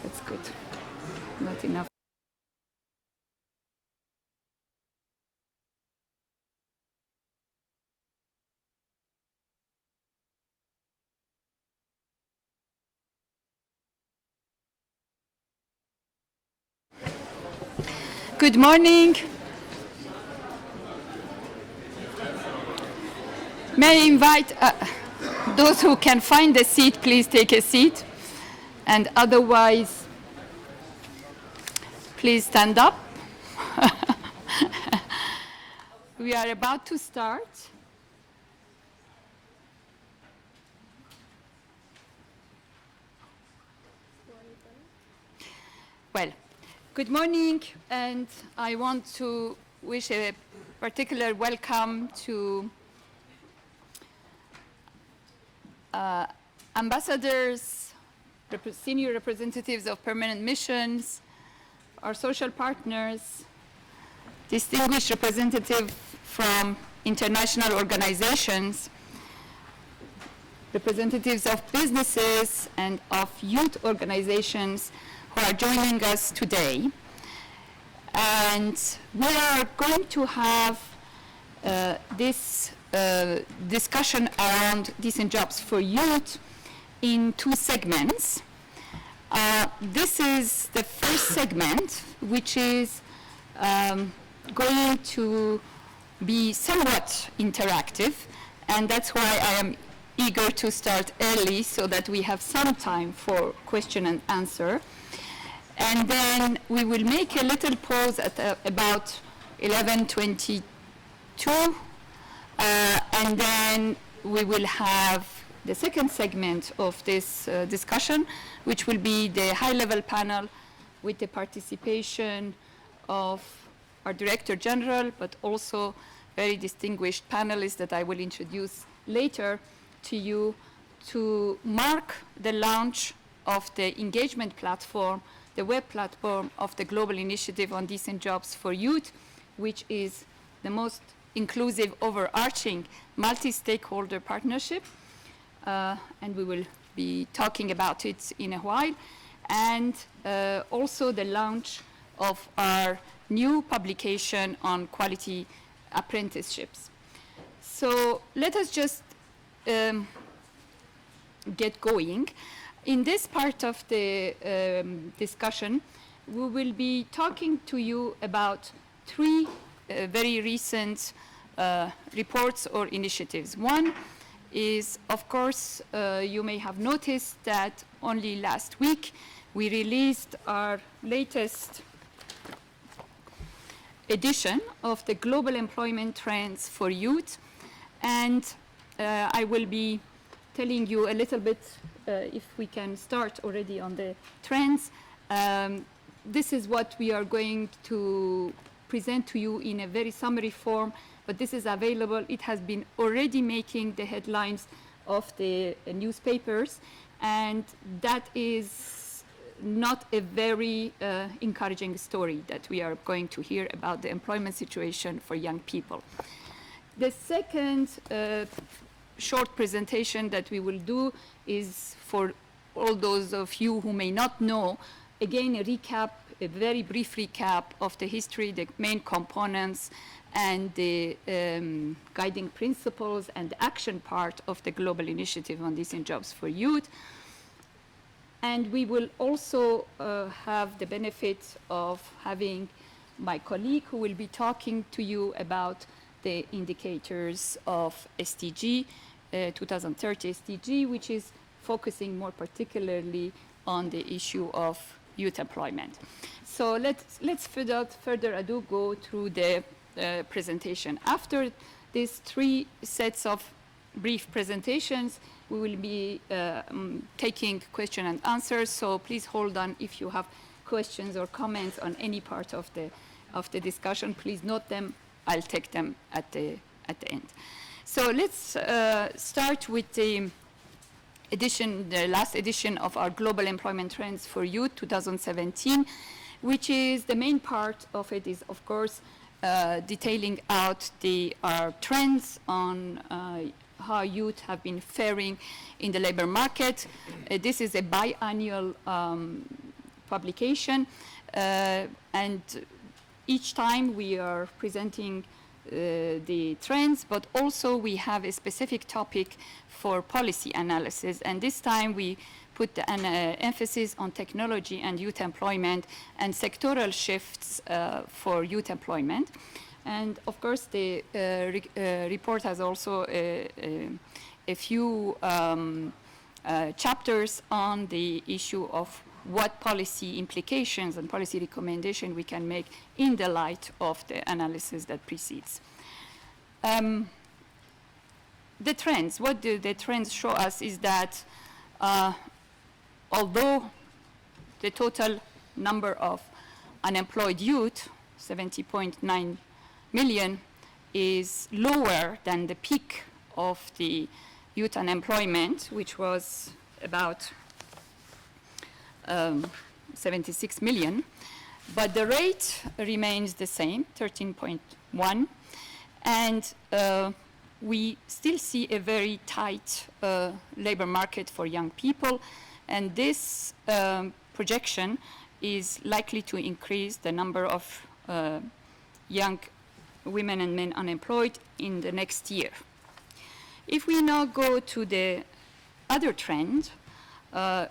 That's good. Not enough. Good morning. May I invite those who can find a seat, please take a seat. And otherwise, please stand up. We are about to start. Well, good morning, and I want to wish a particular welcome to ambassadors, senior representatives of permanent missions, our social partners, distinguished representatives from international organizations, representatives of businesses and of youth organizations who are joining us today. And we are going to have this discussion around decent jobs for youth in two segments. This is the first segment, which is going to be somewhat interactive, and that's why I am eager to start early so that we have some time for question and answer. And then we will make a little pause at about 11:22, and then we will have the second segment of this discussion, which will be the high-level panel with the participation of our Director General, but also very distinguished panelists that I will introduce later to you to mark the launch of the engagement platform, the web platform of the Global Initiative on Decent Jobs for Youth, which is the most inclusive, overarching, multi-stakeholder partnership. And we will be talking about it in a while. And also the launch of our new publication on quality apprenticeships. So let us just get going. In this part of the discussion, we will be talking to you about three very recent reports or initiatives. One is, of course, you may have noticed that only last week we released our latest edition of the Global Employment Trends for Youth. And I will be telling you a little bit, if we can start already on the trends. This is what we are going to present to you in a very summary form, but this is available. It has been already making the headlines of the newspapers, and that is not a very encouraging story that we are going to hear about the employment situation for young people. The second short presentation that we will do is for all those of you who may not know, again, a very brief recap of the history, the main components, and the guiding principles and the action part of the Global Initiative on Decent Jobs for Youth. And we will also have the benefit of having my colleague who will be talking to you about the indicators of SDG, 2030 SDG, which is focusing more particularly on the issue of youth employment. So let's without further ado go through the presentation. After these three sets of brief presentations, we will be taking question and answers, so please hold on if you have questions or comments on any part of the discussion. Please note them. I'll take them at the end. So let's start with the last edition of our Global Employment Trends for Youth 2017, which is the main part of it is, of course, detailing out our trends on how youth have been faring in the labor market. This is a biannual publication, and each time we are presenting the trends, but also we have a specific topic for policy analysis. And this time we put an emphasis on technology and youth employment and sectoral shifts for youth employment. And of course, the report has also a few chapters on the issue of what policy implications and policy recommendation we can make in the light of the analysis that precedes. The trends, what do the trends show us is that although the total number of unemployed youth, 70.9 million, is lower than the peak of the youth unemployment, which was about 76 million, but the rate remains the same, 13.1, and we still see a very tight labor market for young people, and this projection is likely to increase the number of young women and men unemployed in the next year. If we now go to the other trend,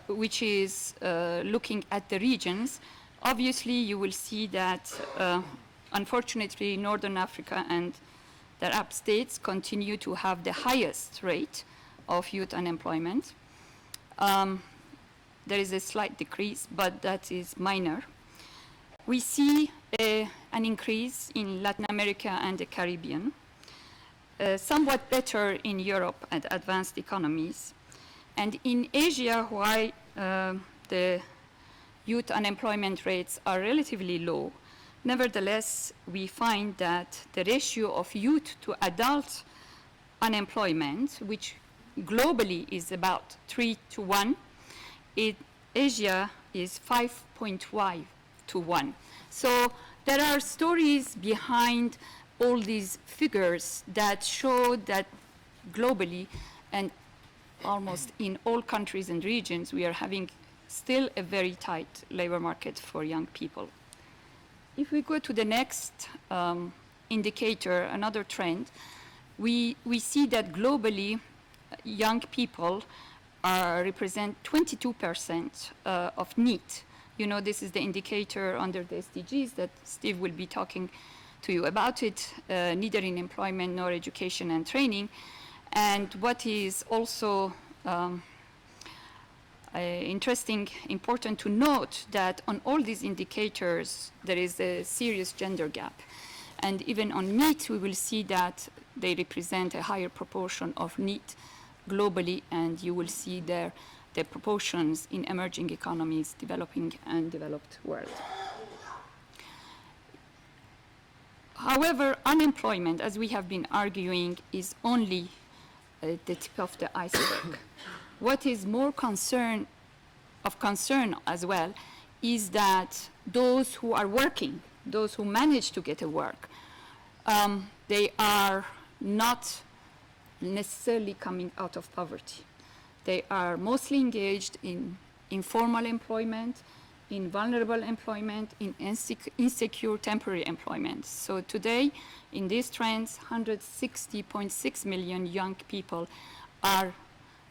which is looking at the regions, obviously you will see that unfortunately Northern Africa and the Arab states continue to have the highest rate of youth unemployment. There is a slight decrease, but that is minor. We see an increase in Latin America and the Caribbean, somewhat better in Europe and advanced economies. And in Asia, while the youth unemployment rates are relatively low, nevertheless, we find that the ratio of youth to adult unemployment, which globally is about 3 to 1, it Asia is 5.5 to 1. So there are stories behind all these figures that show that globally and almost in all countries and regions, we are having still a very tight labor market for young people. If we go to the next indicator, another trend, we see that globally, young people represent 22% of need. You know, this is the indicator under the SDGs that Steve will be talking to you about it, neither in employment nor education and training. And what is also interesting, important to note that on all these indicators, there is a serious gender gap. And even on need, we will see that they represent a higher proportion of need globally, and you will see there the proportions in emerging economies, developing and developed world. However, unemployment, as we have been arguing, is only the tip of the iceberg. What is more concern as well is that those who are working, those who manage to get a work, they are not necessarily coming out of poverty. They are mostly engaged in informal employment, in vulnerable employment, in insecure temporary employment. So today, in these trends, 160.6 million young people are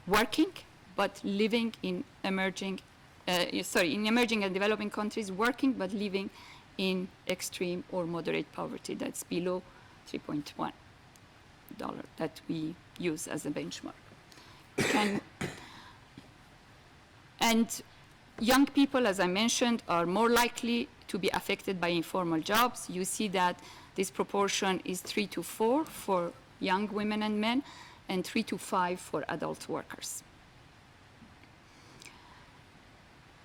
working, but living in emerging and developing countries, working but living in extreme or moderate poverty. That's below $3.1 that we use as a benchmark. And young people, as I mentioned, are more likely to be affected by informal jobs. You see that this proportion is 3 to 4 for young women and men, and 3 to 5 for adult workers.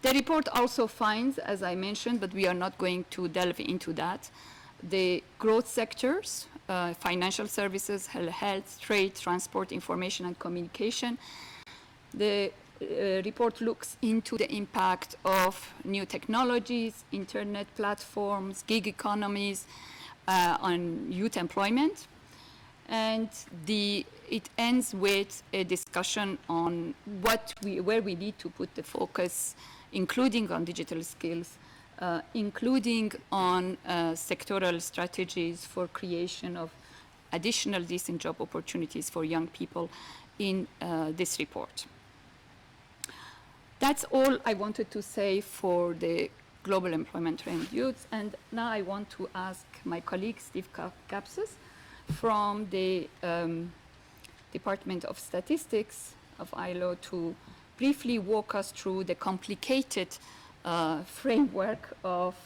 The report also finds, as I mentioned, but we are not going to delve into that, the growth sectors, financial services, health, trade, transport, information, and communication. The report looks into the impact of new technologies, internet platforms, gig economies on youth employment. And it ends with a discussion on where we need to put the focus, including on digital skills, including on sectoral strategies for creation of additional decent job opportunities for young people in this report. That's all I wanted to say for the global employment trend youth. And now I want to ask my colleague, Steve Kapsis, from the Department of Statistics of ILO to briefly walk us through the complicated framework of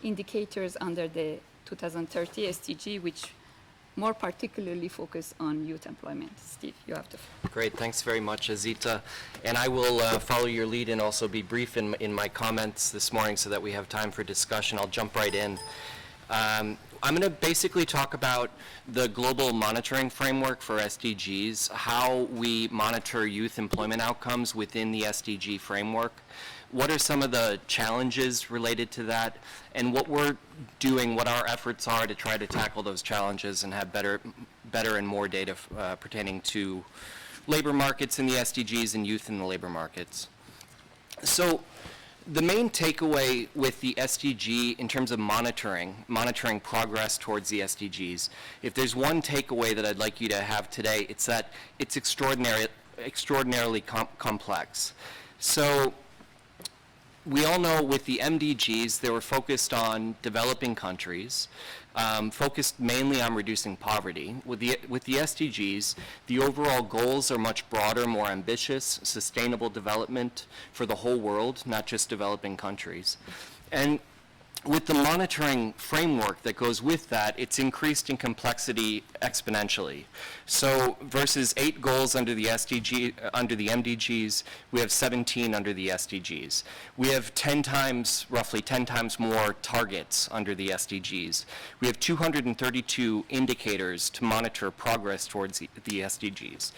indicators under the 2030 SDG, which more particularly focus on youth employment. Steve, you have the floor. Great, thanks very much, Azita. And I will follow your lead and also be brief in my comments this morning so that we have time for discussion. I'll jump right in. I'm going to basically talk about the global monitoring framework for SDGs, how we monitor youth employment outcomes within the SDG framework, what are some of the challenges related to that, and what we're doing, what our efforts are to try to tackle those challenges and have better and more data pertaining to labor markets in the SDGs and youth in the labor markets. So the main takeaway with the SDG in terms of monitoring progress towards the SDGs, if there's one takeaway that I'd like you to have today, it's that it's extraordinarily complex. So we all know with the MDGs, they were focused on developing countries, focused mainly on reducing poverty. With the SDGs, the overall goals are much broader, more ambitious, sustainable development for the whole world, not just developing countries. And with the monitoring framework that goes with that, it's increased in complexity exponentially. So versus 8 goals under the MDGs, we have 17 under the SDGs. We have roughly 10 times more targets under the SDGs. We have 232 indicators to monitor progress towards the SDGs.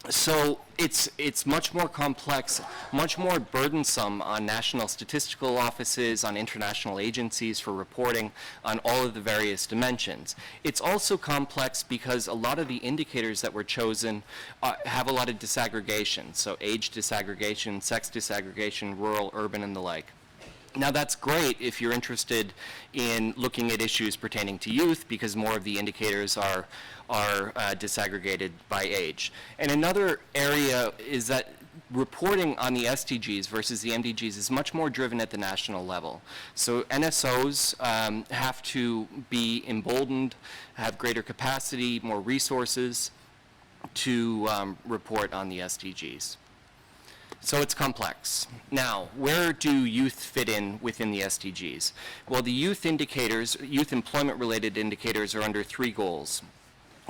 So it's much more complex, much more burdensome on national statistical offices, on international agencies for reporting on all of the various dimensions. It's also complex because a lot of the indicators that were chosen have a lot of disaggregation. So age disaggregation, sex disaggregation, rural, urban, and the like. Now that's great if you're interested in looking at issues pertaining to youth, because more of the indicators are disaggregated by age. And another area is that reporting on the SDGs versus the MDGs is much more driven at the national level. So NSOs have to be emboldened, have greater capacity, more resources to report on the SDGs. So it's complex. Now, where do youth fit in within the SDGs? Well, the youth indicators, youth employment-related indicators, are under 3 goals.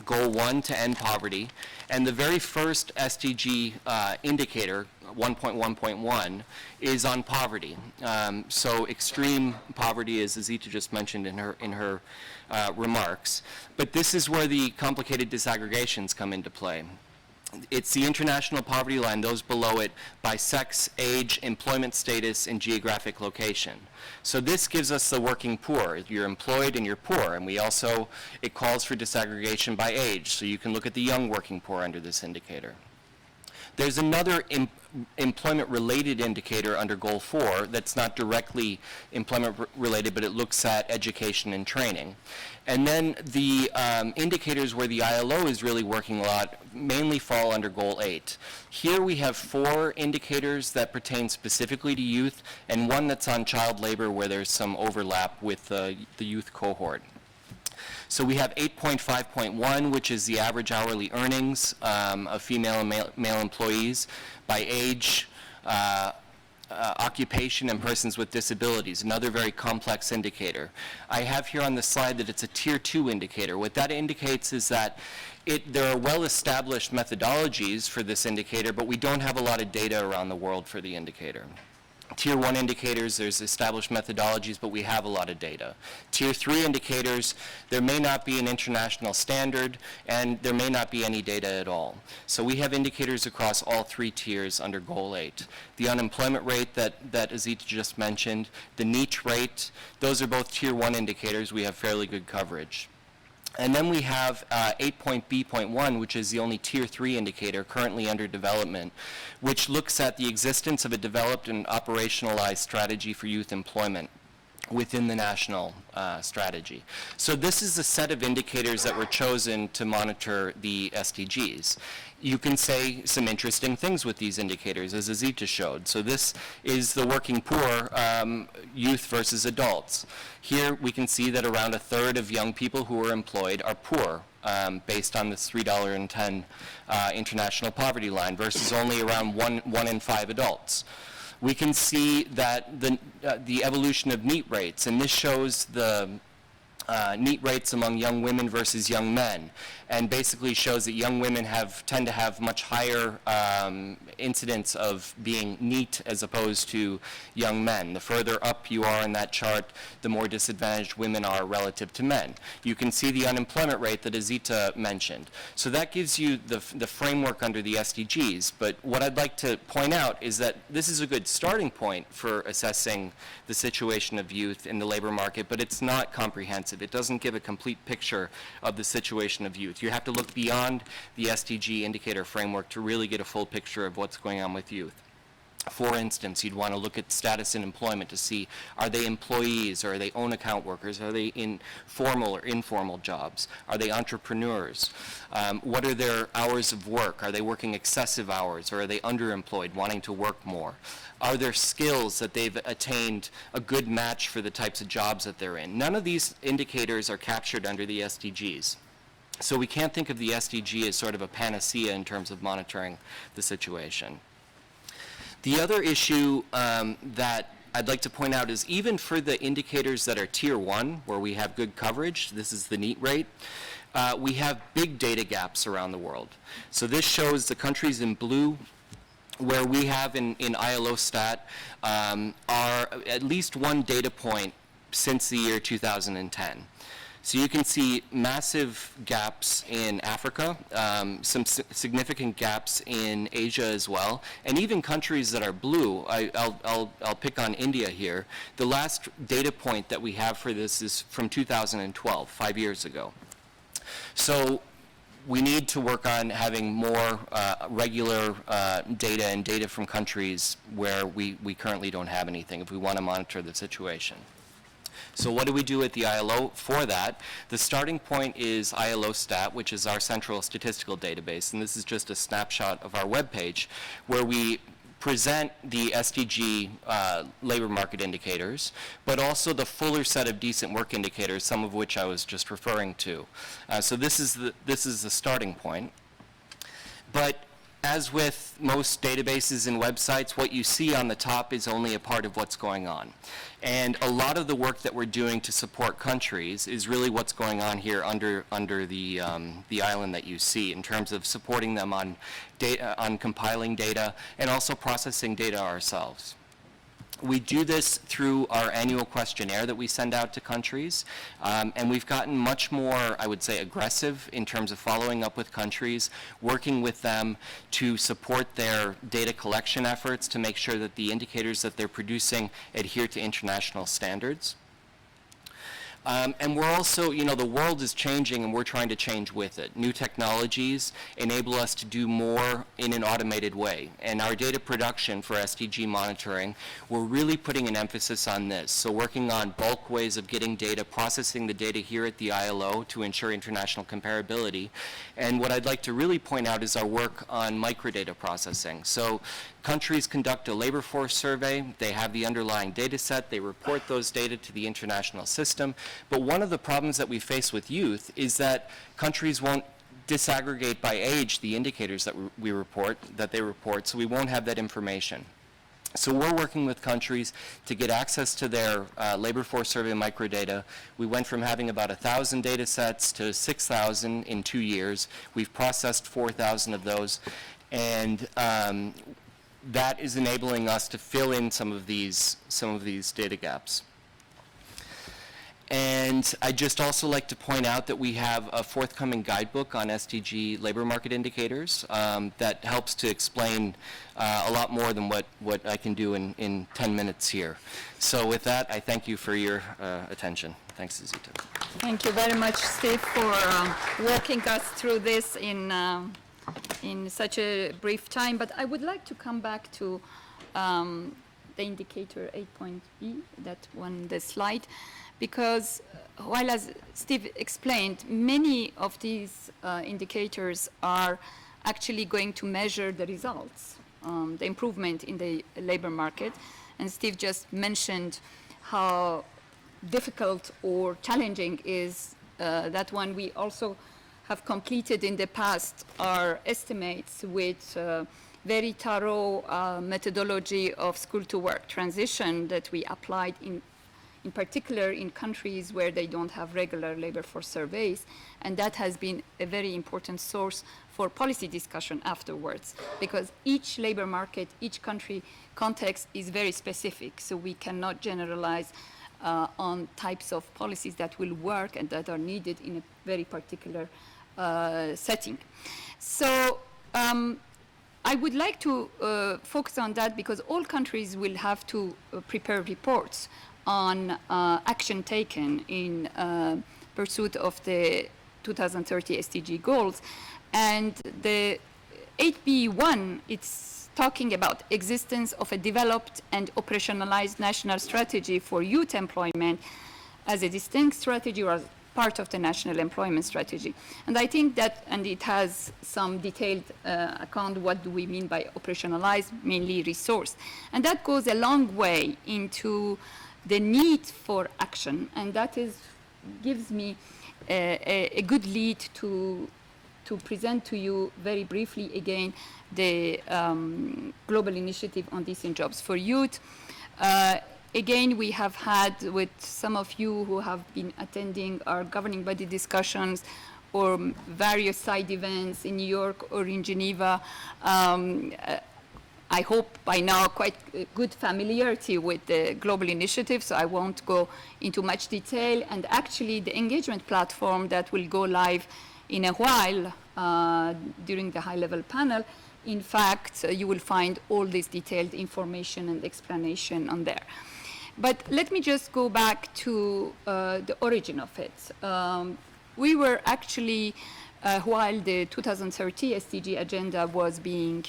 Goal 1, to end poverty, and the very first SDG indicator, 1.1.1, is on poverty. So extreme poverty, as Azita just mentioned in her remarks. But this is where the complicated disaggregations come into play. It's the international poverty line, those below it, by sex, age, employment status, and geographic location. So this gives us the working poor. You're employed and you're poor, and it calls for disaggregation by age, so you can look at the young working poor under this indicator. There's another employment-related indicator under Goal 4 that's not directly employment-related, but it looks at education and training. And then the indicators where the ILO is really working a lot mainly fall under Goal 8. Here we have 4 indicators that pertain specifically to youth, and one that's on child labor where there's some overlap with the youth cohort. So we have 8.5.1, which is the average hourly earnings of female and male employees by age, occupation, and persons with disabilities, another very complex indicator. I have here on the slide that it's a Tier 2 indicator. What that indicates is that there are well-established methodologies for this indicator, but we don't have a lot of data around the world for the indicator. Tier 1 indicators, there's established methodologies, but we have a lot of data. Tier 3 indicators, there may not be an international standard, and there may not be any data at all. So we have indicators across all 3 tiers under Goal 8. The unemployment rate that Azita just mentioned, the NEET rate, those are both Tier 1 indicators. We have fairly good coverage. And then we have 8.B.1, which is the only Tier 3 indicator currently under development, which looks at the existence of a developed and operationalized strategy for youth employment within the national strategy. So this is a set of indicators that were chosen to monitor the SDGs. You can say some interesting things with these indicators, as Azita showed. So this is the working poor, youth versus adults. Here we can see that around 1/3 of young people who are employed are poor, based on this $3.10 international poverty line, versus only around 1 in 5 adults. We can see that the evolution of NEET rates, and this shows the NEET rates among young women versus young men, and basically shows that young women tend to have much higher incidence of being NEET as opposed to young men. The further up you are in that chart, the more disadvantaged women are relative to men. You can see the unemployment rate that Azita mentioned. So that gives you the framework under the SDGs, but what I'd like to point out is that this is a good starting point for assessing the situation of youth in the labor market, but it's not comprehensive. It doesn't give a complete picture of the situation of youth. You have to look beyond the SDG indicator framework to really get a full picture of what's going on with youth. For instance, you'd want to look at status in employment to see, are they employees, or are they own account workers, are they in formal or informal jobs, are they entrepreneurs, what are their hours of work, are they working excessive hours, or are they underemployed, wanting to work more, are their skills that they've attained a good match for the types of jobs that they're in. None of these indicators are captured under the SDGs. So we can't think of the SDG as sort of a panacea in terms of monitoring the situation. The other issue that I'd like to point out is even for the indicators that are Tier 1, where we have good coverage, this is the NEET rate, we have big data gaps around the world. So this shows the countries in blue, where we have in ILO stat are at least one data point since the year 2010. So you can see massive gaps in Africa, some significant gaps in Asia as well, and even countries that are blue. I'll pick on India here. The last data point that we have for this is from 2012, 5 years ago. So we need to work on having more regular data and data from countries where we currently don't have anything if we want to monitor the situation. So what do we do at the ILO for that? The starting point is ILO Stat, which is our central statistical database, and this is just a snapshot of our webpage where we present the SDG labor market indicators, but also the fuller set of decent work indicators, some of which I was just referring to. So this is the starting point. But as with most databases and websites, what you see on the top is only a part of what's going on. And a lot of the work that we're doing to support countries is really what's going on here under the island that you see in terms of supporting them on data, on compiling data, and also processing data ourselves. We do this through our annual questionnaire that we send out to countries, and we've gotten much more, I would say, aggressive in terms of following up with countries, working with them to support their data collection efforts to make sure that the indicators that they're producing adhere to international standards. And we're also, you know, the world is changing and we're trying to change with it. New technologies enable us to do more in an automated way. And our data production for SDG monitoring, we're really putting an emphasis on this. So working on bulk ways of getting data, processing the data here at the ILO to ensure international comparability. And what I'd like to really point out is our work on microdata processing. So countries conduct a labor force survey, they have the underlying data set, they report those data to the international system. But one of the problems that we face with youth is that countries won't disaggregate by age the indicators that they report, so we won't have that information. So we're working with countries to get access to their labor force survey microdata. We went from having about 1,000 data sets to 6,000 in 2 years. We've processed 4,000 of those, and that is enabling us to fill in some of these data gaps. And I'd just also like to point out that we have a forthcoming guidebook on SDG labor market indicators that helps to explain a lot more than what I can do in 10 minutes here. So with that, I thank you for your attention. Thanks, Azita. Thank you very much, Steve, for walking us through this in such a brief time. But I would like to come back to the indicator 8.B, that one, the slide, because while, as Steve explained, many of these indicators are actually going to measure the results, the improvement in the labor market. And Steve just mentioned how difficult or challenging is that one. We also have completed in the past our estimates with very thorough methodology of school to work transition that we applied in particular in countries where they don't have regular labor force surveys, and that has been a very important source for policy discussion afterwards, because each labor market, each country context is very specific, so we cannot generalize on types of policies that will work and that are needed in a very particular setting. So I would like to focus on that because all countries will have to prepare reports on action taken in pursuit of the 2030 SDG goals. And the 8B1, it's talking about existence of a developed and operationalized national strategy for youth employment as a distinct strategy or as part of the national employment strategy. And I think that, and it has some detailed account what do we mean by operationalized, mainly resource. And that goes a long way into the need for action, and that gives me a good lead to present to you very briefly again the global initiative on decent jobs for youth. Again, we have had with some of you who have been attending our governing body discussions or various side events in New York or in Geneva, I hope by now quite good familiarity with the global initiative, so I won't go into much detail. And actually, the engagement platform that will go live in a while during the high-level panel, in fact, you will find all this detailed information and explanation on there. But let me just go back to the origin of it. We were actually, while the 2030 SDG agenda was being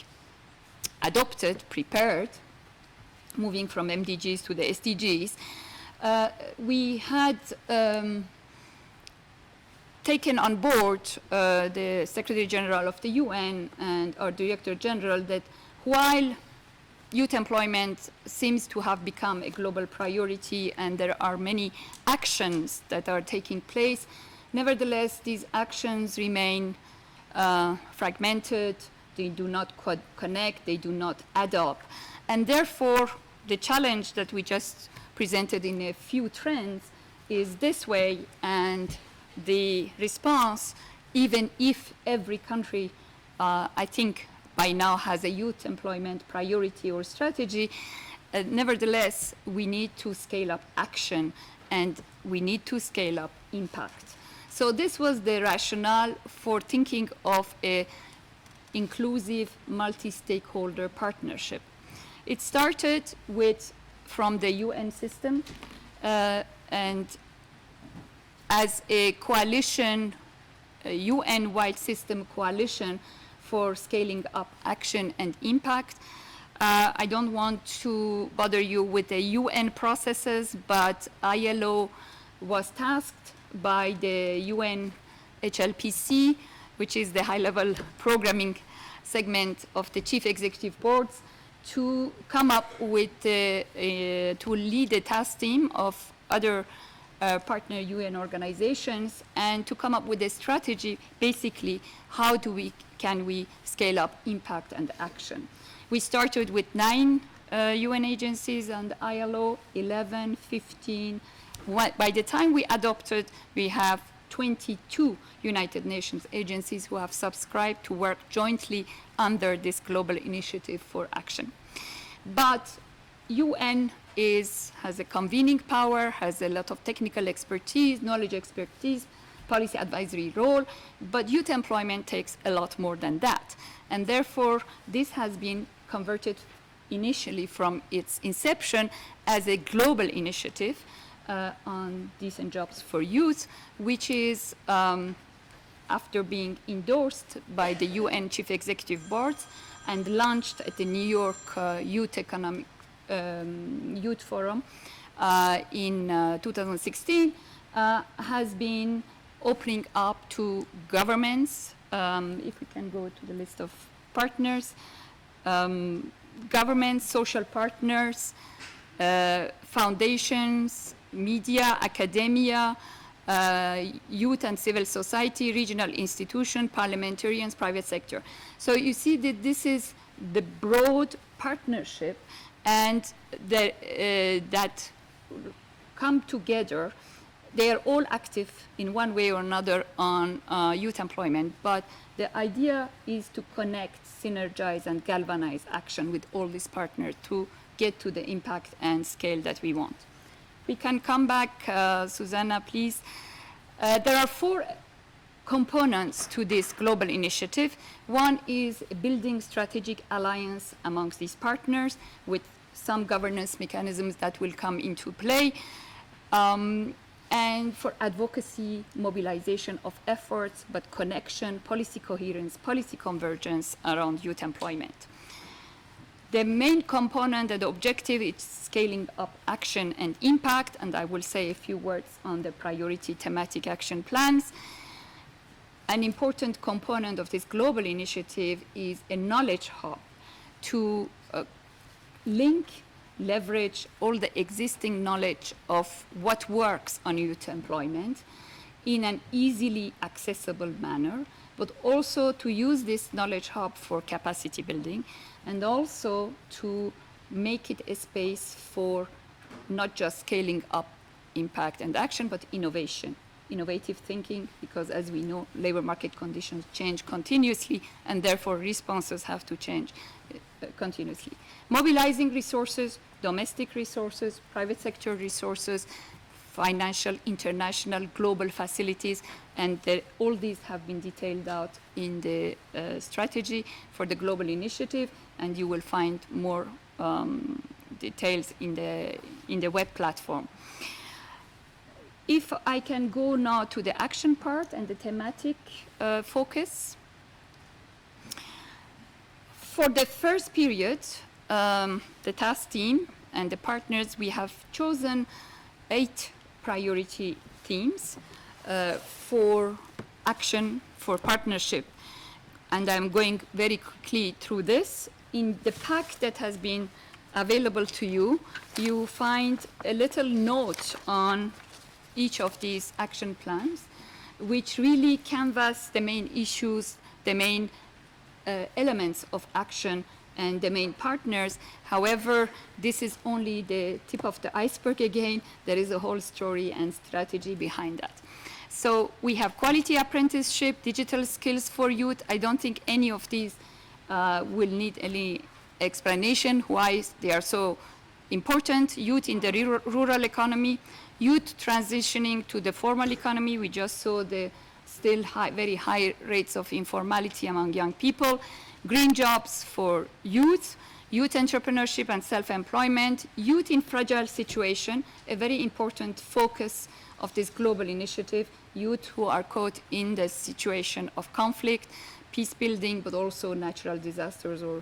adopted, prepared, moving from MDGs to the SDGs, we had taken on board the Secretary General of the UN and our Director General that while youth employment seems to have become a global priority and there are many actions that are taking place, nevertheless, these actions remain fragmented, they do not connect, they do not add up. And therefore, the challenge that we just presented in a few trends is this way, and the response, even if every country, I think, by now has a youth employment priority or strategy, nevertheless, we need to scale up action and we need to scale up impact. So this was the rationale for thinking of a inclusive multi-stakeholder partnership. It started from the UN system and as a coalition, a UN-wide system coalition for scaling up action and impact. I don't want to bother you with the UN processes, but ILO was tasked by the UN HLPC, which is the high-level programming segment of the chief executive boards, to come up with, to lead a task team of other partner UN organizations and to come up with a strategy, basically, how can we scale up impact and action. We started with 9 UN agencies and ILO, 11, 15. By the time we adopted, we have 22 United Nations agencies who have subscribed to work jointly under this global initiative for action. But UN has a convening power, has a lot of technical expertise, knowledge expertise, policy advisory role, but youth employment takes a lot more than that. And therefore, this has been converted initially from its inception as a global initiative on decent jobs for youth, which is, after being endorsed by the UN Chief Executive Board and launched at the New York Youth Forum in 2016, has been opening up to governments. If we can go to the list of partners, governments, social partners, foundations, media, academia, youth and civil society, regional institutions, parliamentarians, private sector. So you see that this is the broad partnership and that come together. They are all active in one way or another on youth employment, but the idea is to connect, synergize, and galvanize action with all these partners to get to the impact and scale that we want. We can come back, Susanna, please. There are 4 components to this global initiative. One is building strategic alliance amongst these partners with some governance mechanisms that will come into play. And for advocacy, mobilization of efforts, but connection, policy coherence, policy convergence around youth employment. The main component and the objective is scaling up action and impact, and I will say a few words on the priority thematic action plans. An important component of this global initiative is a knowledge hub to leverage all the existing knowledge of what works on youth employment in an easily accessible manner, but also to use this knowledge hub for capacity building and also to make it a space for not just scaling up impact and action, but innovation, innovative thinking, because as we know, labor market conditions change continuously and therefore responses have to change. continuously. Mobilizing resources, domestic resources, private sector resources, financial, international, global facilities, and all these have been detailed out in the strategy for the global initiative, and you will find more details in the web platform. If I can go now to the action part and the thematic focus. For the first period, the task team and the partners, we have chosen 8 priority themes for action, for partnership. And I'm going very quickly through this. In the pack that has been available to you, you find a little note on each of these action plans, which really canvas the main issues, the main elements of action, and the main partners. However, this is only the tip of the iceberg again. There is a whole story and strategy behind that. So we have quality apprenticeship, digital skills for youth. I don't think any of these will need any explanation why they are so important. Youth in the rural economy, youth transitioning to the formal economy. We just saw the still very high rates of informality among young people. Green jobs for youth, youth entrepreneurship and self-employment, youth in fragile situation, a very important focus of this global initiative, youth who are caught in the situation of conflict, peace building, but also natural disasters or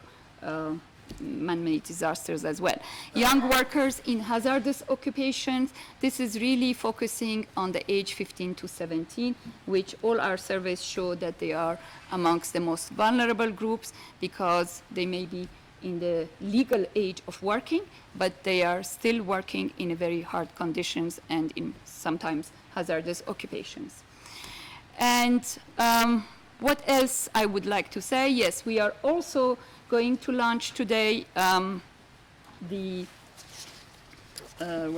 man-made disasters as well. Young workers in hazardous occupations, this is really focusing on the age 15 to 17, which all our surveys show that they are amongst the most vulnerable groups because they may be in the legal age of working, but they are still working in very hard conditions and in sometimes hazardous occupations. And what else I would like to say? Yes, we are also going to launch today where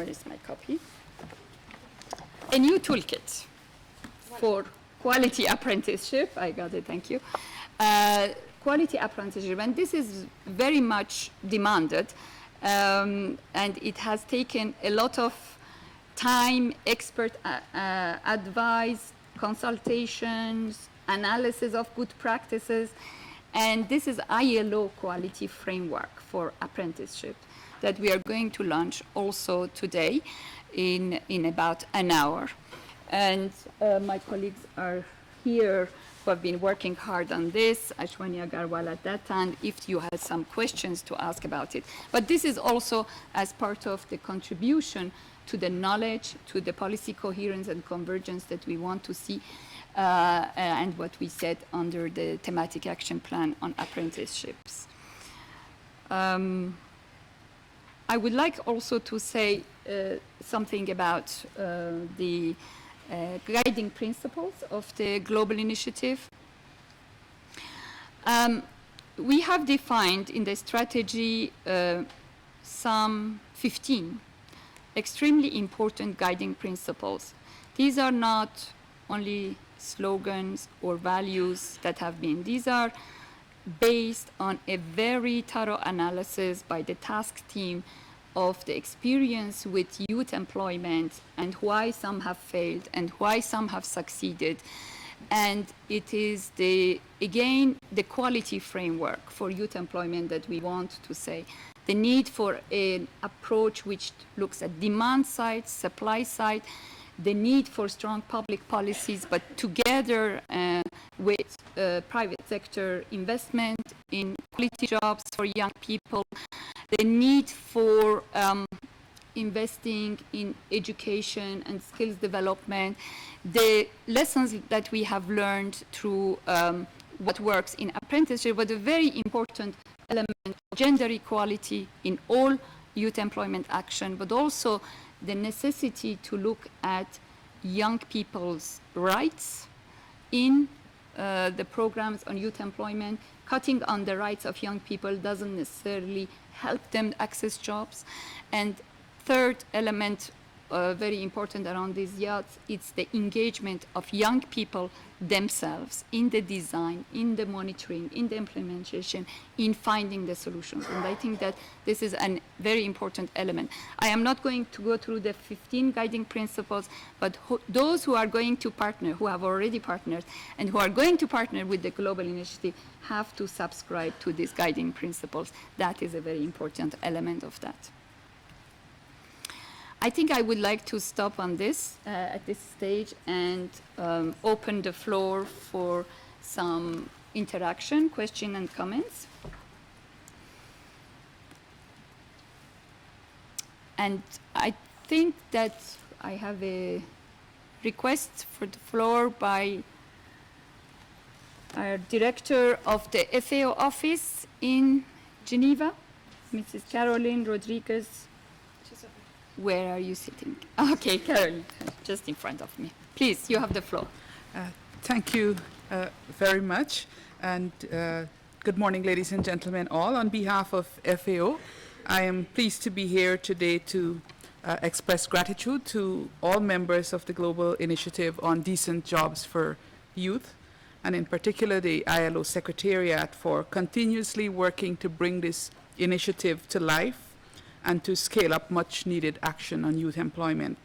is my copy? A new toolkit for quality apprenticeship. I got it, thank you. Quality apprenticeship, and this is very much demanded, and it has taken a lot of time, expert advice, consultations, analysis of good practices, and this is ILO quality framework for apprenticeship that we are going to launch also today in about an hour. And my colleagues are here who have been working hard on this, Ashwani Agarwal at that time, if you had some questions to ask about it. But this is also as part of the contribution to the knowledge, to the policy coherence and convergence that we want to see, and what we said under the thematic action plan on apprenticeships. I would like also to say something about the guiding principles of the global initiative. We have defined in the strategy some 15 extremely important guiding principles. These are not only slogans or values that have been. These are based on a very thorough analysis by the task team of the experience with youth employment and why some have failed and why some have succeeded. And it is again the quality framework for youth employment that we want to say. The need for an approach which looks at demand side, supply side, the need for strong public policies, but together with private sector investment in quality jobs for young people, the need for investing in education and skills development, the lessons that we have learned through what works in apprenticeship, but a very important element, gender equality in all youth employment action, but also the necessity to look at young people's rights in the programs on youth employment. Cutting on the rights of young people doesn't necessarily help them access jobs. And third element, very important around these yachts, it's the engagement of young people themselves in the design, in the monitoring, in the implementation, in finding the solutions. And I think that this is a very important element. I am not going to go through the 15 guiding principles, but those who are going to partner, who have already partnered, and who are going to partner with the global initiative have to subscribe to these guiding principles. That is a very important element of that. I think I would like to stop on this at this stage and open the floor for some interaction, question and comments. And I think that I have a request for the floor by our director of the FAO office in Geneva, Mrs. Caroline Rodriguez. Where are you sitting? Okay, Caroline, just in front of me. Please, you have the floor. Thank you very much. And good morning, ladies and gentlemen, all. On behalf of FAO, I am pleased to be here today to express gratitude to all members of the Global Initiative on Decent Jobs for Youth, and in particular the ILO Secretariat for continuously working to bring this initiative to life and to scale up much needed action on youth employment.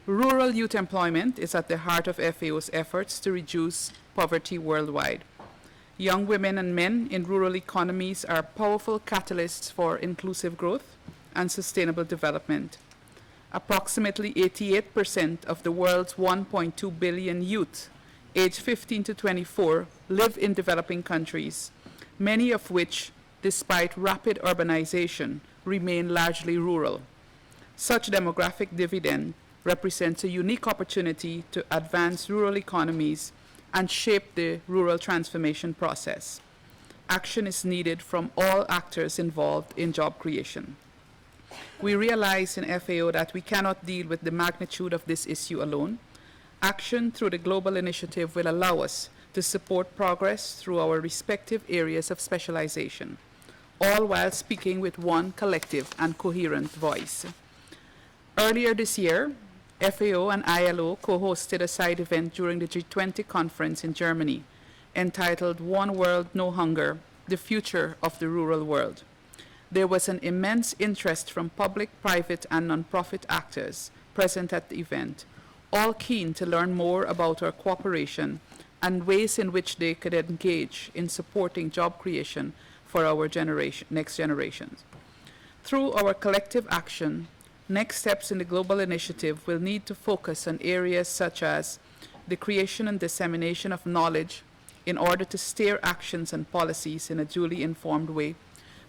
Rural youth employment is at the heart of FAO's efforts to reduce poverty worldwide. Young women and men in rural economies are powerful catalysts for inclusive growth and sustainable development. Approximately 88% of the world's 1.2 billion youth aged 15 to 24 live in developing countries, many of which, despite rapid urbanization, remain largely rural. Such demographic dividend represents a unique opportunity to advance rural economies and shape the rural transformation process. Action is needed from all actors involved in job creation. We realize in FAO that we cannot deal with the magnitude of this issue alone. Action through the global initiative will allow us to support progress through our respective areas of specialization, all while speaking with one collective and coherent voice. Earlier this year, FAO and ILO co-hosted a side event during the G20 conference in Germany entitled One World, No Hunger, The Future of the Rural World. There was an immense interest from public, private, and nonprofit actors present at the event, all keen to learn more about our cooperation and ways in which they could engage in supporting job creation for our next generations. Through our collective action, next steps in the global initiative will need to focus on areas such as the creation and dissemination of knowledge in order to steer actions and policies in a duly informed way,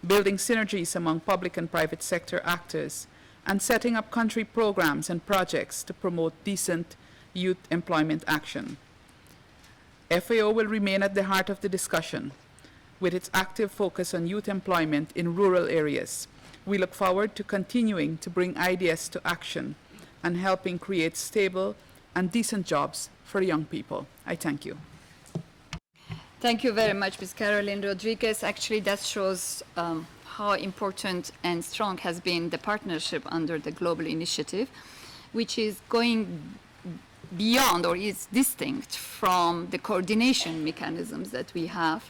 building synergies among public and private sector actors, and setting up country programs and projects to promote decent youth employment action. FAO will remain at the heart of the discussion with its active focus on youth employment in rural areas. We look forward to continuing to bring ideas to action and helping create stable and decent jobs for young people. I thank you. Thank you very much, Ms. Caroline Rodriguez. Actually, that shows how important and strong has been the partnership under the Global Initiative, which is going beyond or is distinct from the coordination mechanisms that we have,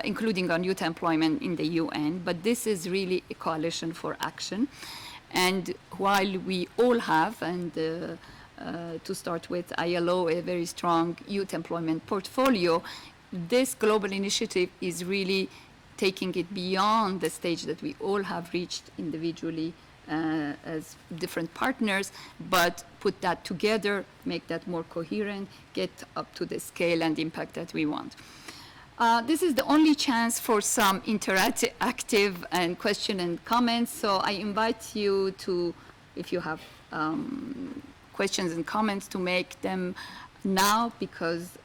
including on youth employment in the UN, but this is really a coalition for action. And while we all have, and to start with ILO, a very strong youth employment portfolio, this global initiative is really taking it beyond the stage that we all have reached individually as different partners, but put that together, make that more coherent, get up to the scale and impact that we want. This is the only chance for some interactive and question and comments, so I invite you to, if you have questions and comments, to make them now, because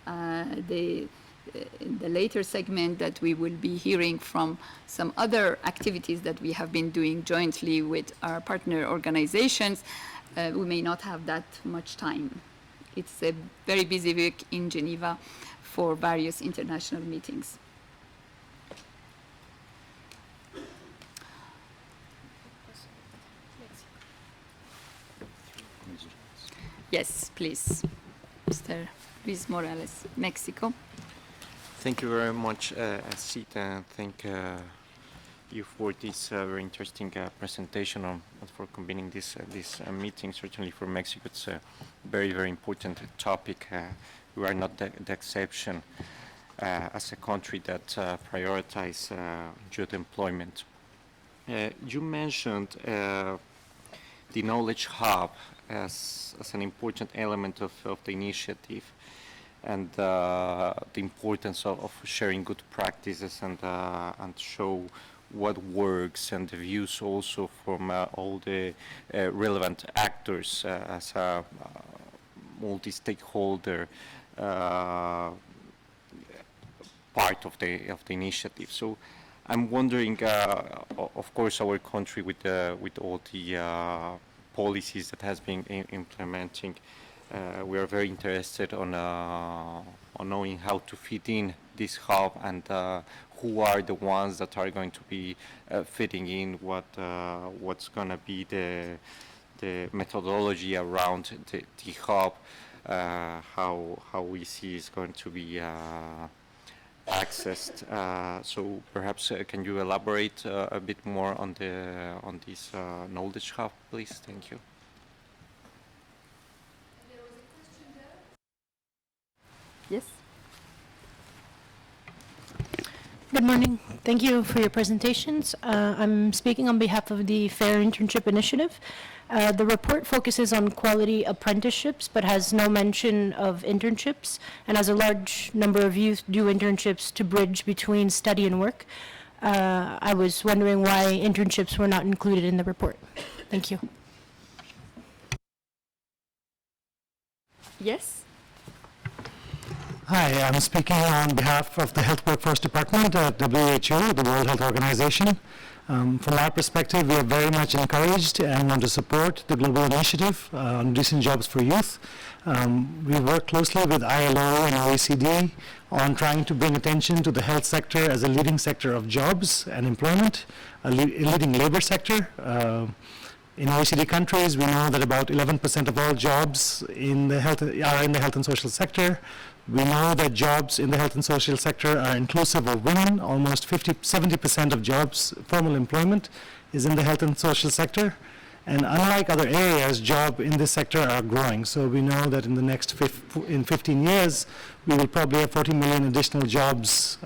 in the later segment that we will be hearing from some other activities that we have been doing jointly with our partner organizations, we may not have that much time. It's a very busy week in Geneva for various international meetings. Yes, please. Mr. Luis Morales, Mexico. Thank you very much, Sita, and thank you for this very interesting presentation and for convening this meeting. Certainly for Mexico, it's a very, very important topic. We are not the exception as a country that prioritizes youth employment. You mentioned the Knowledge Hub as an important element of the initiative, and the importance of sharing good practices and show what works, and the views also from all the relevant actors as a multi-stakeholder part of the initiative. So I'm wondering, of course, our country with all the policies that has been implementing, we are very interested on knowing how to fit in this hub, and who are the ones that are going to be fitting in, what's going to be the methodology around the hub, how we see is going to be accessed. So perhaps can you elaborate a bit more on this knowledge hub, please? Thank you. Yes. Good morning. Thank you for your presentations. I'm speaking on behalf of the Fair Internship Initiative. The report focuses on quality apprenticeships, but has no mention of internships, and as a large number of youth do internships to bridge between study and work. I was wondering why internships were not included in the report. Thank you. Yes. Hi, I'm speaking on behalf of the Health Workforce Department at WHO, the World Health Organization. From our perspective, we are very much encouraged and want to support the global initiative on decent jobs for youth. We work closely with ILO and OECD on trying to bring attention to the health sector as a leading sector of jobs and employment, a leading labor sector. In OECD countries, we know that about 11% of all jobs in the health are in the health and social sector. We know that jobs in the health and social sector are inclusive of women. Almost 70% of jobs, formal employment, is in the health and social sector. And unlike other areas, jobs in this sector are growing. So we know that in the next 15 years, we will probably have 40 million additional jobs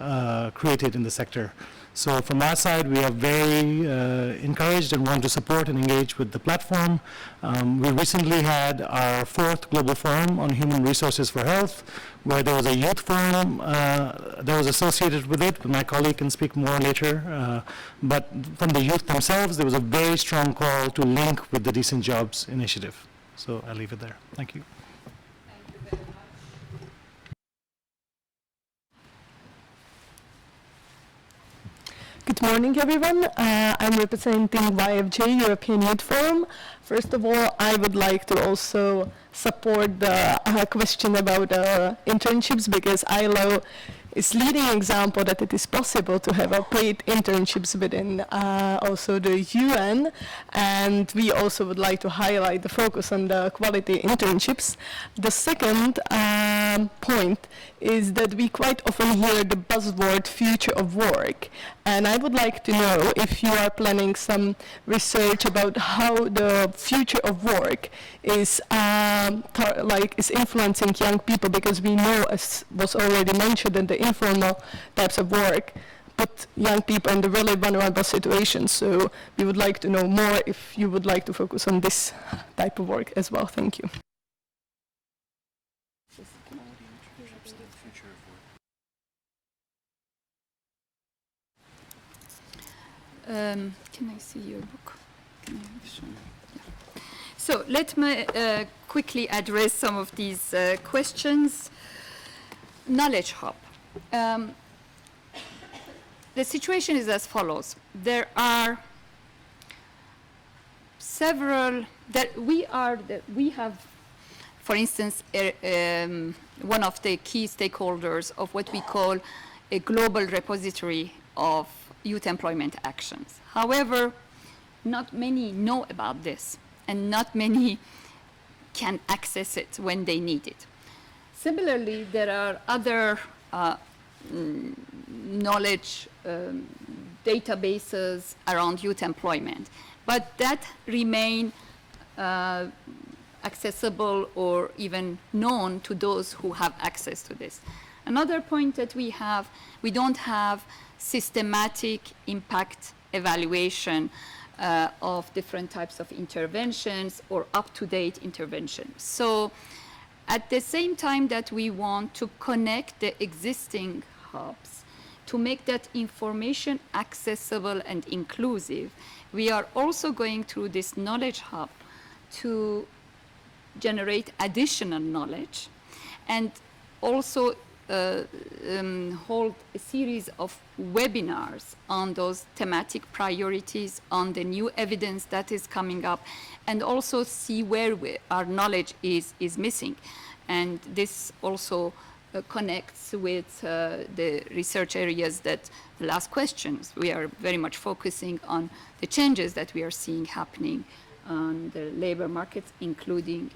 created in the sector. So from our side, we are very encouraged and want to support and engage with the platform. We recently had our 4th Global Forum on Human Resources for Health, where there was a youth forum that was associated with it. My colleague can speak more later. But from the youth themselves, there was a very strong call to link with the Decent Jobs initiative. So I'll leave it there. Thank you. Good morning, everyone. I'm representing YFJ, European Youth Forum. First of all, I would like to also support the question about internships, because ILO is leading example that it is possible to have paid internships within also the UN, and we also would like to highlight the focus on the quality internships. The second point is that we quite often hear the buzzword future of work, and I would like to know if you are planning some research about how the future of work is is influencing young people, because we know, as was already mentioned, that the informal types of work put young people in the really vulnerable situations. So we would like to know more if you would like to focus on this type of work as well. Thank you. Can I see your book? Can I have shown? Yeah. So let me quickly address some of these questions. Knowledge Hub. The situation is as follows. There are several that we have, for instance, one of the key stakeholders of what we call a global repository of youth employment actions. However, not many know about this, and not many can access it when they need it. Similarly, there are other knowledge databases around youth employment, but that remain accessible or even known to those who have access to this. Another point that we don't have systematic impact evaluation of different types of interventions or up-to-date interventions. So at the same time that we want to connect the existing hubs to make that information accessible and inclusive, we are also going through this knowledge hub to generate additional knowledge and also hold a series of webinars on those thematic priorities, on the new evidence that is coming up, and also see where our knowledge is missing. And this also connects with the research areas that the last questions, we are very much focusing on the changes that we are seeing happening on the labor markets, including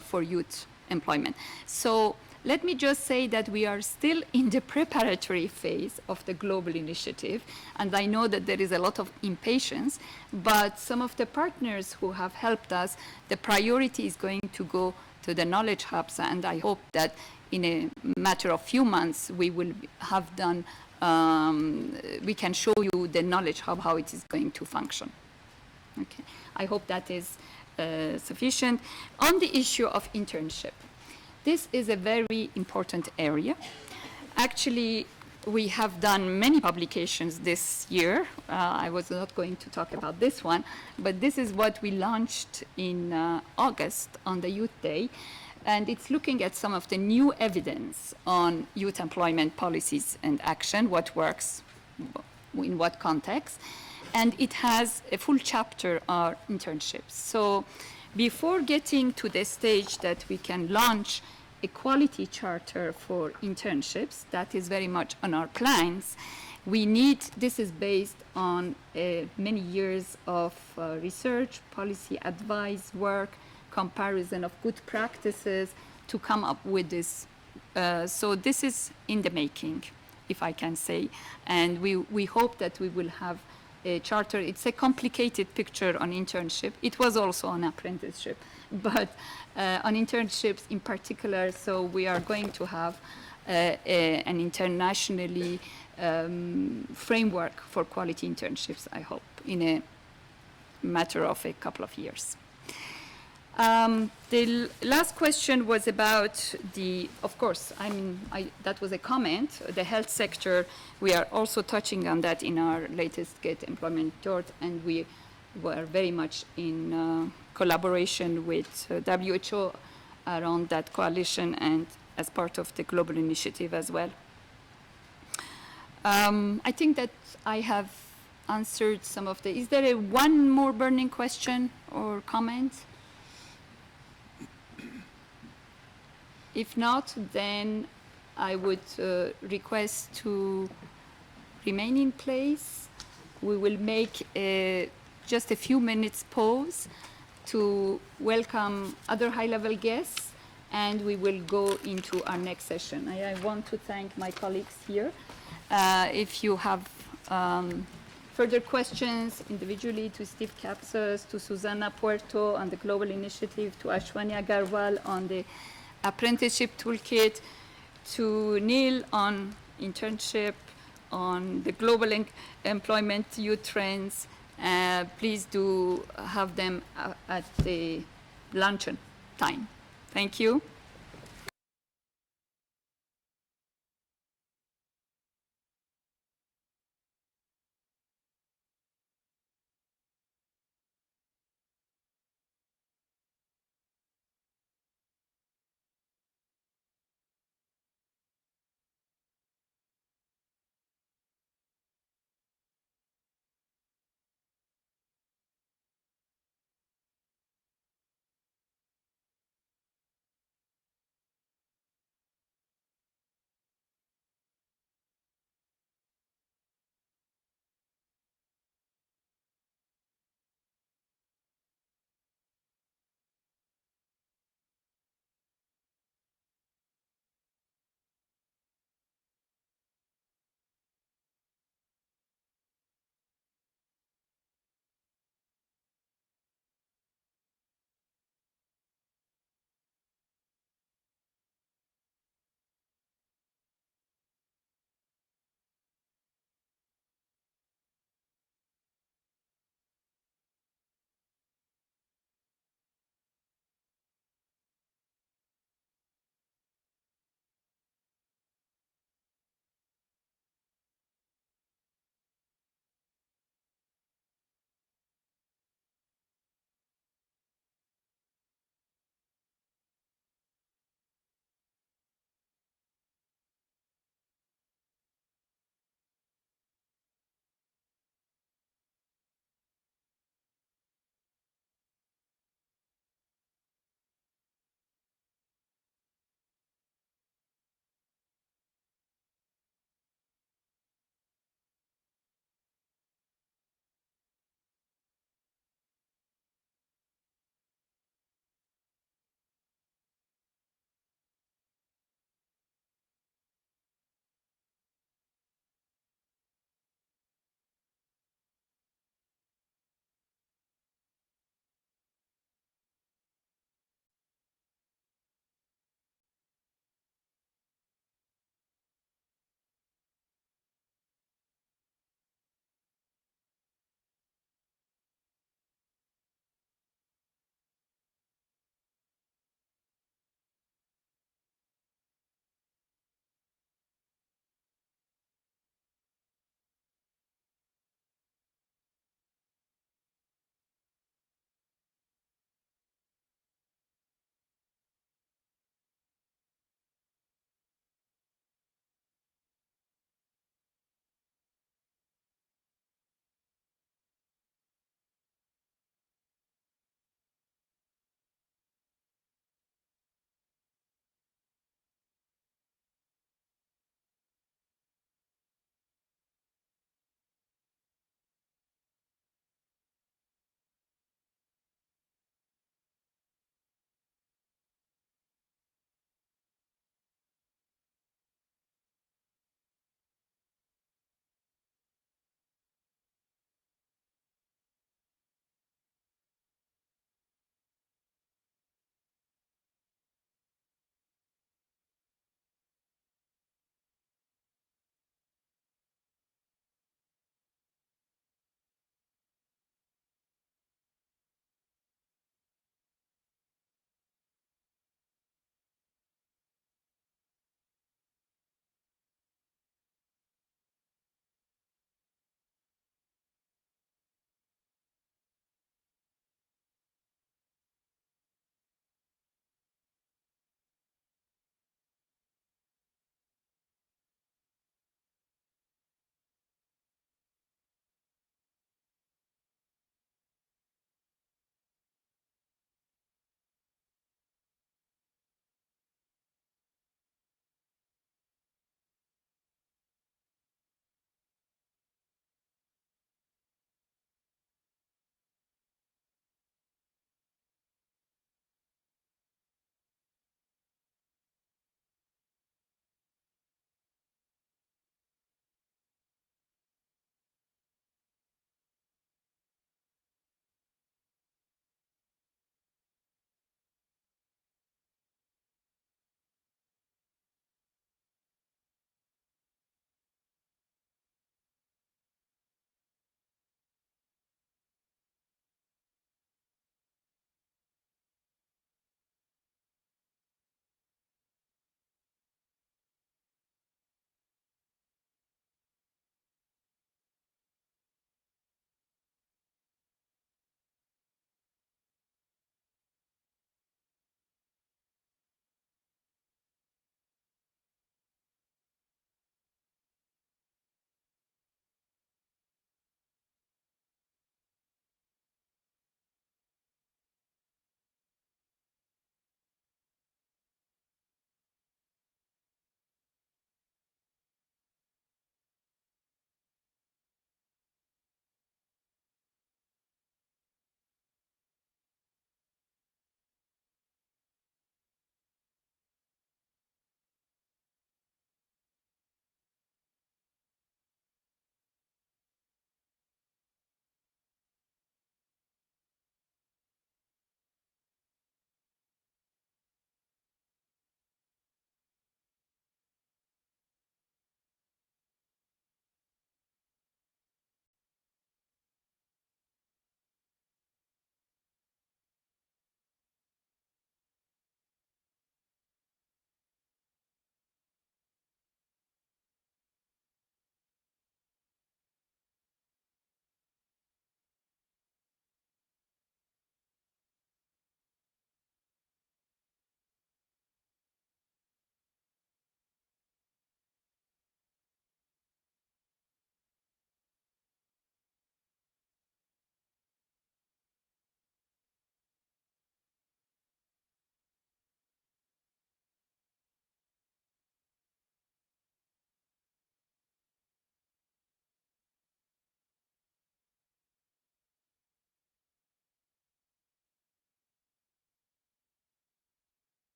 for youth employment. So let me just say that we are still in the preparatory phase of the global initiative, and I know that there is a lot of impatience, but some of the partners who have helped us, the priority is going to go to the knowledge hubs, and I hope that in a matter of few months we will have done, we can show you the knowledge hub, how it is going to function. Okay, I hope that is sufficient. On the issue of internship, this is a very important area. Actually, we have done many publications this year. I was not going to talk about this one, but this is what we launched in August on the Youth Day. And it's looking at some of the new evidence on youth employment policies and action, what works, in what context. And it has a full chapter on internships. So before getting to the stage that we can launch a quality charter for internships, that is very much on our plans, this is based on many years of research, policy advice work, comparison of good practices to come up with this. So this is in the making, if I can say. And we hope that we will have a charter. It's a complicated picture on internship. It was also on apprenticeship, but on internships in particular, so we are going to have an internationally framework for quality internships, I hope, in a matter of a couple of years. The last question was about of course, that was a comment, the health sector. We are also touching on that in our latest Get Employment report, and we were very much in collaboration with WHO around that coalition and as part of the global initiative as well. I think that I have answered some of is there one more burning question or comment? If not, then I would request to remain in place. We will make just a few minutes pause to welcome other high-level guests, and we will go into our next session. I want to thank my colleagues here. If you have further questions individually, to Steve Kapsos, to Susanna Puerto on the Global Initiative, to Ashwani Agarwal on the Apprenticeship Toolkit, to Neil on internship, on the global employment youth trends, please do have them at the luncheon time. Thank you.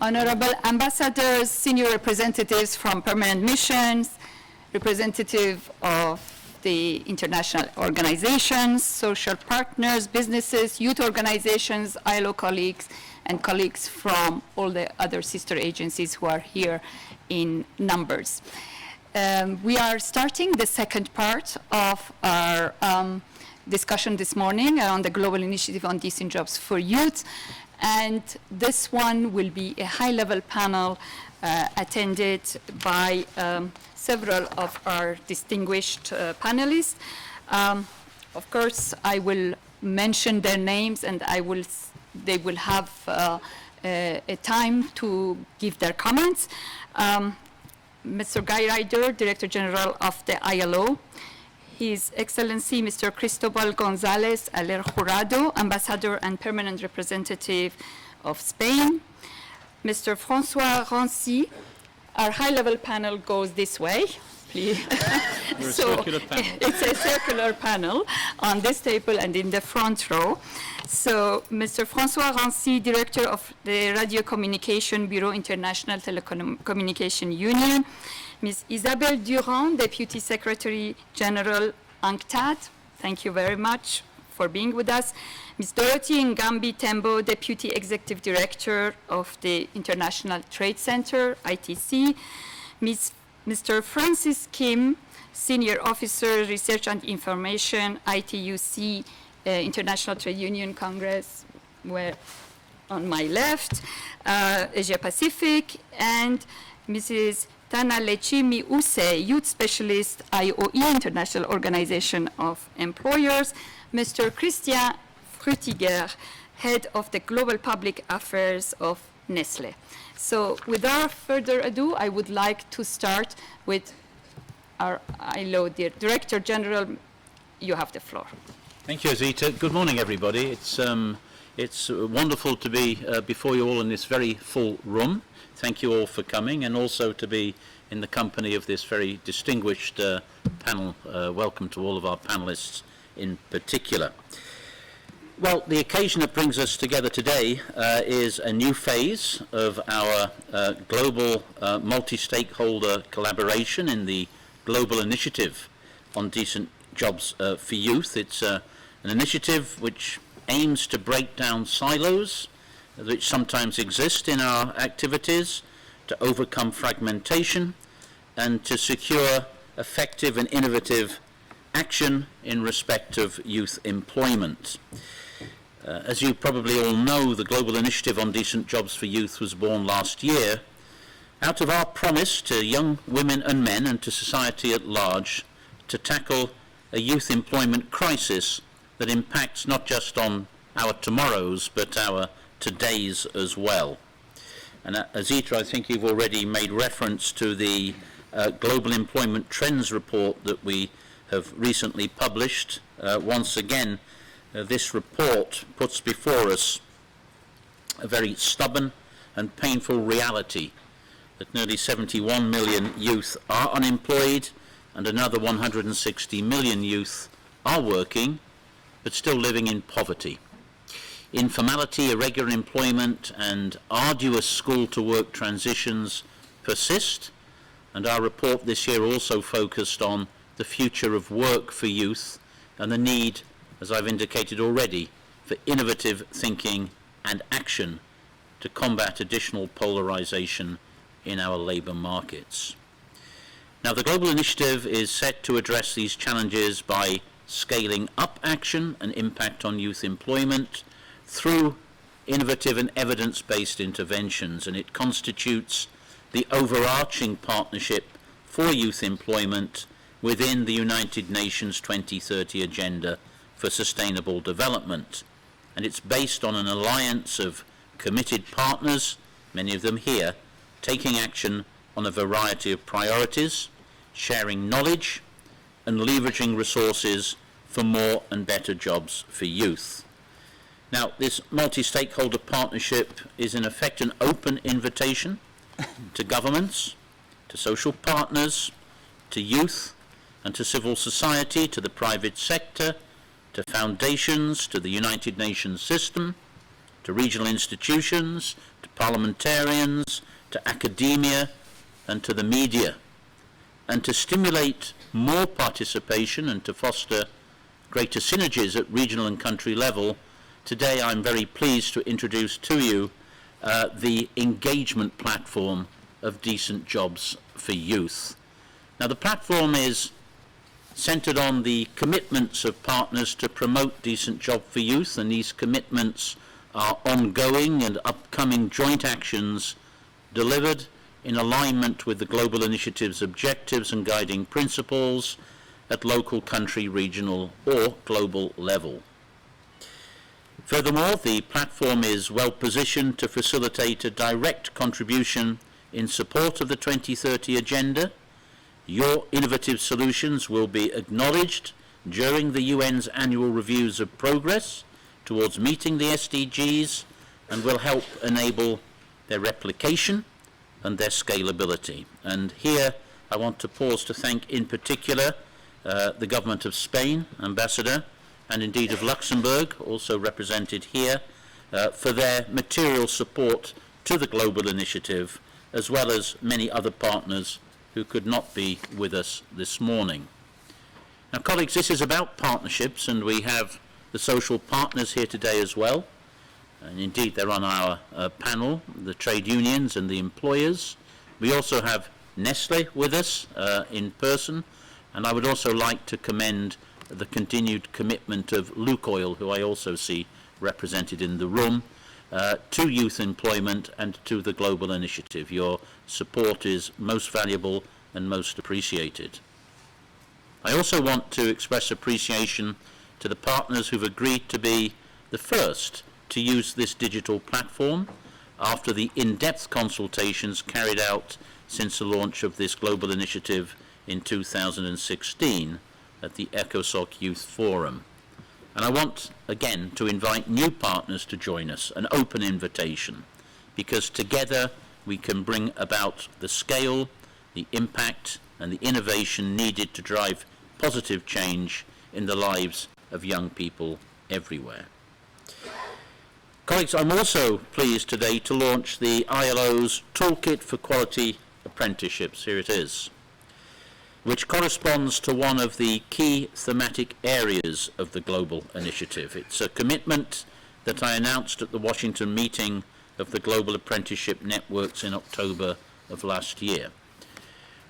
honorable ambassadors, senior representatives from permanent missions, representative of the international organizations, social partners, businesses, youth organizations, ILO colleagues, and colleagues from all the other sister agencies who are here in numbers. We are starting the second part of our discussion this morning on the Global Initiative on Decent Jobs for Youth. And this one will be a high-level panel attended by several of our distinguished panelists. Of course, I will mention their names, and they will have a time to give their comments. Mr. Guy Ryder, Director General of the ILO. His Excellency Mr. Cristobal González Aler Jurado, Ambassador and Permanent Representative of Spain. Mr. François Rancy. Our high-level panel goes this way, please. We're a circular panel. It's a circular panel on this table and in the front row. So, Mr. François Rancy, Director of the Radio Communication Bureau International Telecommunication Union. Ms. Isabelle Durand, Deputy Secretary General UNCTAD. Thank you very much for being with us. Ms. Dorothy Ngambi Tembo, Deputy Executive Director of the International Trade Center, ITC. Mr. Francis Kim, Senior Officer, Research and Information, ITUC, International Trade Union Congress, where on my left, Asia Pacific, and Mrs. Tana Lechimi Use, Youth Specialist, IOE, International Organization of Employers, Mr. Christian Frutiger, Head of the Global Public Affairs of Nestlé. So without further ado, I would like to start with our ILO Director General. You have the floor. Thank you, Azita. Good morning, everybody. It's wonderful to be before you all in this very full room. Thank you all for coming, and also to be in the company of this very distinguished panel. Welcome to all of our panelists in particular. Well, the occasion that brings us together today is a new phase of our global multi-stakeholder collaboration in the Global Initiative on Decent Jobs for Youth. It's an initiative which aims to break down silos which sometimes exist in our activities, to overcome fragmentation, and to secure effective and innovative action in respect of youth employment. As you probably all know, the Global Initiative on Decent Jobs for Youth was born last year out of our promise to young women and men and to society at large to tackle a youth employment crisis that impacts not just on our tomorrows but our todays as well. And Azita, I think you've already made reference to the Global Employment Trends report that we have recently published. Once again, this report puts before us a very stubborn and painful reality that nearly 71 million youth are unemployed and another 160 million youth are working but still living in poverty. Informality, irregular employment, and arduous school-to-work transitions persist, and our report this year also focused on the future of work for youth and the need, as I've indicated already, for innovative thinking and action to combat additional polarization in our labour markets. Now, the Global Initiative is set to address these challenges by scaling up action and impact on youth employment through innovative and evidence-based interventions, and it constitutes the overarching partnership for youth employment within the United Nations 2030 Agenda for Sustainable Development. And it's based on an alliance of committed partners, many of them here, taking action on a variety of priorities, sharing knowledge, and leveraging resources for more and better jobs for youth. Now, this multi-stakeholder partnership is in effect an open invitation to governments, to social partners, to youth, and to civil society, to the private sector, to foundations, to the United Nations system, to regional institutions, to parliamentarians, to academia, and to the media, and to stimulate more participation and to foster greater synergies at regional and country level. Today I'm very pleased to introduce to you the engagement platform of Decent Jobs for Youth. Now, the platform is centred on the commitments of partners to promote decent job for youth, and these commitments are ongoing and upcoming joint actions delivered in alignment with the Global Initiative's objectives and guiding principles at local, country, regional or global level. Furthermore, the platform is well positioned to facilitate a direct contribution in support of the 2030 Agenda. Your innovative solutions will be acknowledged during the UN's annual reviews of progress towards meeting the SDGs and will help enable their replication and their scalability. And here I want to pause to thank in particular the Government of Spain, Ambassador, and indeed of Luxembourg, also represented here, for their material support to the Global Initiative, as well as many other partners who could not be with us this morning. Now, colleagues, this is about partnerships, and we have the social partners here today as well. And indeed, they're on our panel, the trade unions and the employers. We also have Nestle with us in person, and I would also like to commend the continued commitment of Lukoil, who I also see represented in the room, to youth employment and to the Global Initiative. Your support is most valuable and most appreciated. I also want to express appreciation to the partners who've agreed to be the first to use this digital platform after the in-depth consultations carried out since the launch of this Global Initiative in 2016 at the ECOSOC Youth Forum. And I want, again, to invite new partners to join us, an open invitation, because together we can bring about the scale, the impact, and the innovation needed to drive positive change in the lives of young people everywhere. Colleagues, I'm also pleased today to launch the ILO's Toolkit for Quality Apprenticeships. Here it is, which corresponds to one of the key thematic areas of the Global Initiative. It's a commitment that I announced at the Washington meeting of the Global Apprenticeship Networks in October of last year.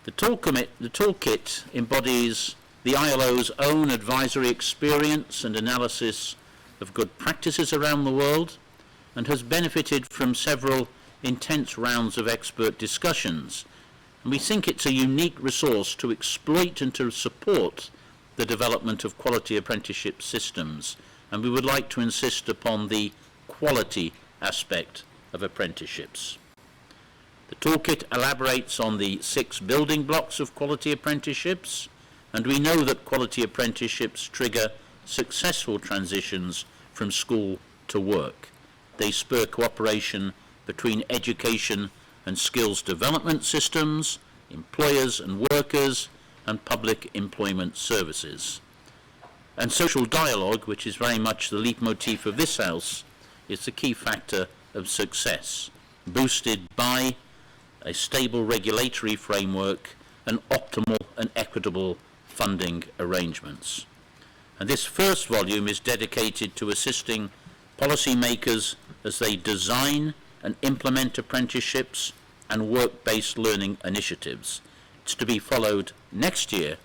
The toolkit embodies the ILO's own advisory experience and analysis of good practices around the world, and has benefited from several intense rounds of expert discussions. And we think it's a unique resource to exploit and to support the development of quality apprenticeship systems. And we would like to insist upon the quality aspect of apprenticeships. The toolkit elaborates on the 6 building blocks of quality apprenticeships, and we know that quality apprenticeships trigger successful transitions from school to work. They spur cooperation between education and skills development systems, employers and workers, and public employment services. And social dialogue, which is very much the leitmotif of this House, is the key factor of success, boosted by a stable regulatory framework and optimal and equitable funding arrangements. And this first volume is dedicated to assisting policymakers as they design and implement apprenticeships and work-based learning initiatives. It's to be followed next year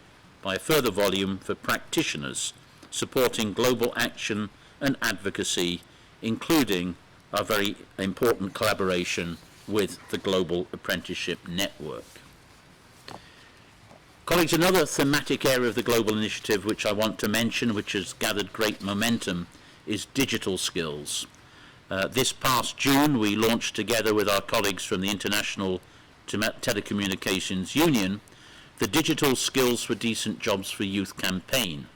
by a further volume for practitioners supporting global action and advocacy, including our very important collaboration with the Global Apprenticeship Network. Colleagues, another thematic area of the Global Initiative which I want to mention, which has gathered great momentum, is digital skills. This past June, we launched together with our colleagues from the International Telecommunications Union the Digital Skills for Decent Jobs for Youth campaign,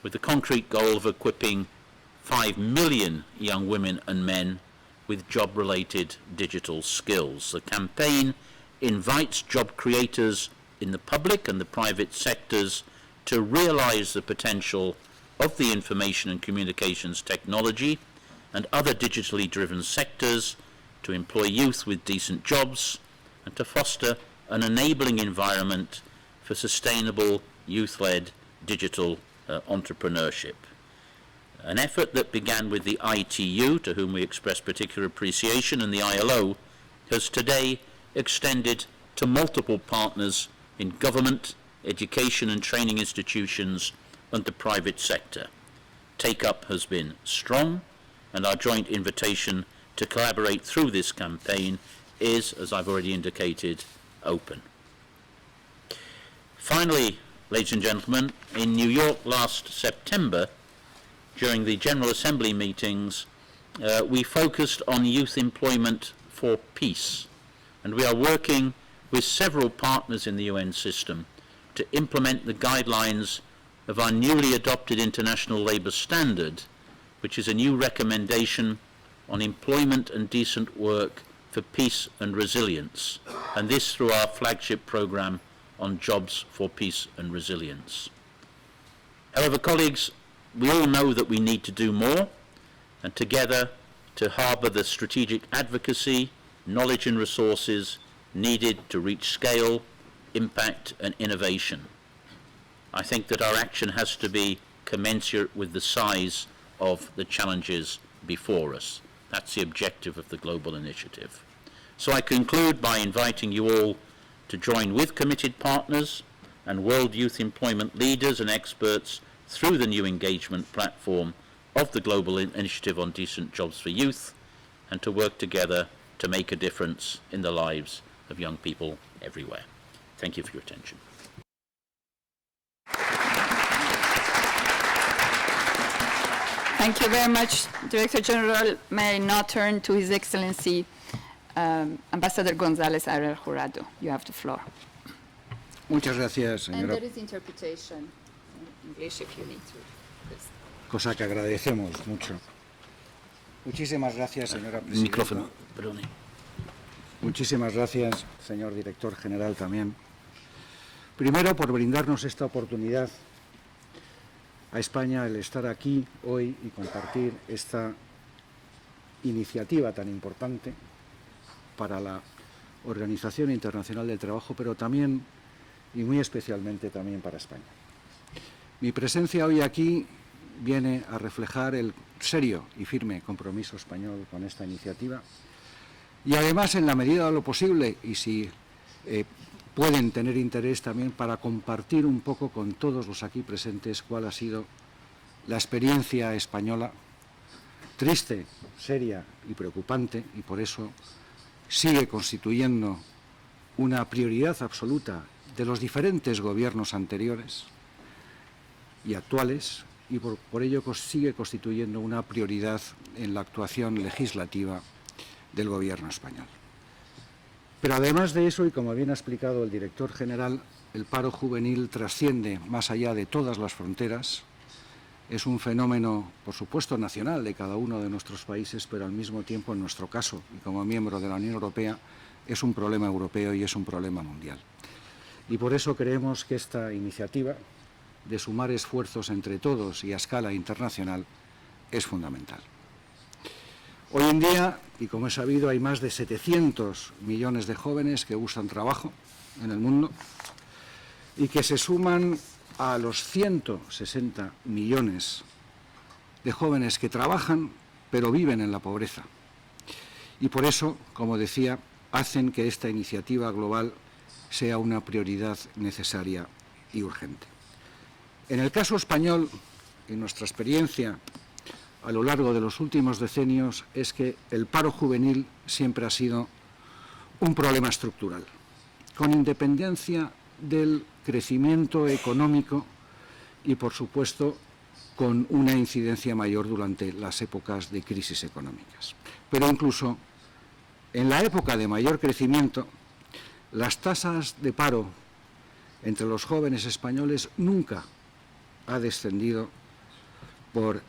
with the concrete goal of equipping 5 million young women and men with job-related digital skills. The campaign invites job creators in the public and the private sectors to realize the potential of the information and communications technology and other digitally driven sectors, to employ youth with decent jobs, and to foster an enabling environment for sustainable youth-led digital entrepreneurship. An effort that began with the ITU, to whom we express particular appreciation, and the ILO, has today extended to multiple partners in government, education and training institutions, and the private sector. Take-up has been strong, and our joint invitation to collaborate through this campaign is, as I've already indicated, open. Finally, ladies and gentlemen, in New York last September, during the General Assembly meetings, we focused on youth employment for peace, and we are working with several partners in the UN system to implement the guidelines of our newly adopted International Labour Standard, which is a new recommendation on employment and decent work for peace and resilience, and this through our flagship programme on jobs for peace and resilience. However, colleagues, we all know that we need to do more, and together to harbour the strategic advocacy, knowledge and resources needed to reach scale, impact and innovation. I think that our action has to be commensurate with the size of the challenges before us. That's the objective of the global initiative. So I conclude by inviting you all to join with committed partners and world youth employment leaders and experts through the new engagement platform of the Global Initiative on Decent Jobs for Youth, and to work together to make a difference in the lives of young people everywhere. Thank you for your attention. Thank you very much, Director General. May I now turn to His Excellency Ambassador González Ariel Jurado. You have the floor. Muchas gracias, And señora. there is interpretation in English if you need to. Please. Cosa que agradecemos mucho. Muchísimas gracias, señora presidenta. Micrófono, perdone. Muchísimas gracias, señor director general, también. Primero, por brindarnos esta oportunidad a España el estar aquí hoy y compartir esta iniciativa tan importante para la Organización Internacional del Trabajo, pero también y muy especialmente también para España. Mi presencia hoy aquí viene a reflejar el serio y firme compromiso español con esta iniciativa y además, en la medida de lo posible, y si pueden tener interés también, para compartir un poco con todos los aquí presentes cuál ha sido la experiencia española, triste, seria y preocupante, y por eso sigue constituyendo una prioridad absoluta de los diferentes gobiernos anteriores y actuales, y por ello sigue constituyendo una prioridad en la actuación legislativa del Gobierno español. Pero además de eso, y como bien ha explicado el director general, el paro juvenil trasciende más allá de todas las fronteras. Es un fenómeno, por supuesto, nacional de cada uno de nuestros países, pero al mismo tiempo, en nuestro caso, y como miembro de la Unión Europea, es un problema europeo y es un problema mundial. Y por eso creemos que esta iniciativa de sumar esfuerzos entre todos y a escala internacional es fundamental. Hoy en día, y como he sabido, hay más de 700 millones de jóvenes que buscan trabajo en el mundo y que se suman a los 160 millones de jóvenes que trabajan pero viven en la pobreza. Y por eso, como decía, hacen que esta iniciativa global sea una prioridad necesaria y urgente. En el caso español, en nuestra experiencia a lo largo de los últimos decenios, es que el paro juvenil siempre ha sido un problema estructural, con independencia del crecimiento económico y, por supuesto, con una incidencia mayor durante las épocas de crisis económicas. Pero incluso en la época de mayor crecimiento, las tasas de paro entre los jóvenes españoles nunca ha descendido por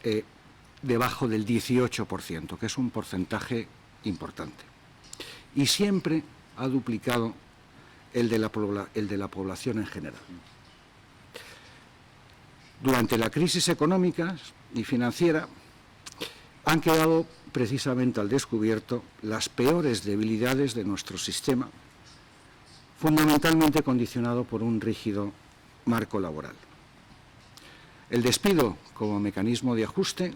debajo del 18%, que es un porcentaje importante. Y siempre ha duplicado el de la población en general. Durante la crisis económica y financiera, han quedado precisamente al descubierto las peores debilidades de nuestro sistema, fundamentalmente condicionado por un rígido marco laboral. El despido como mecanismo de ajuste,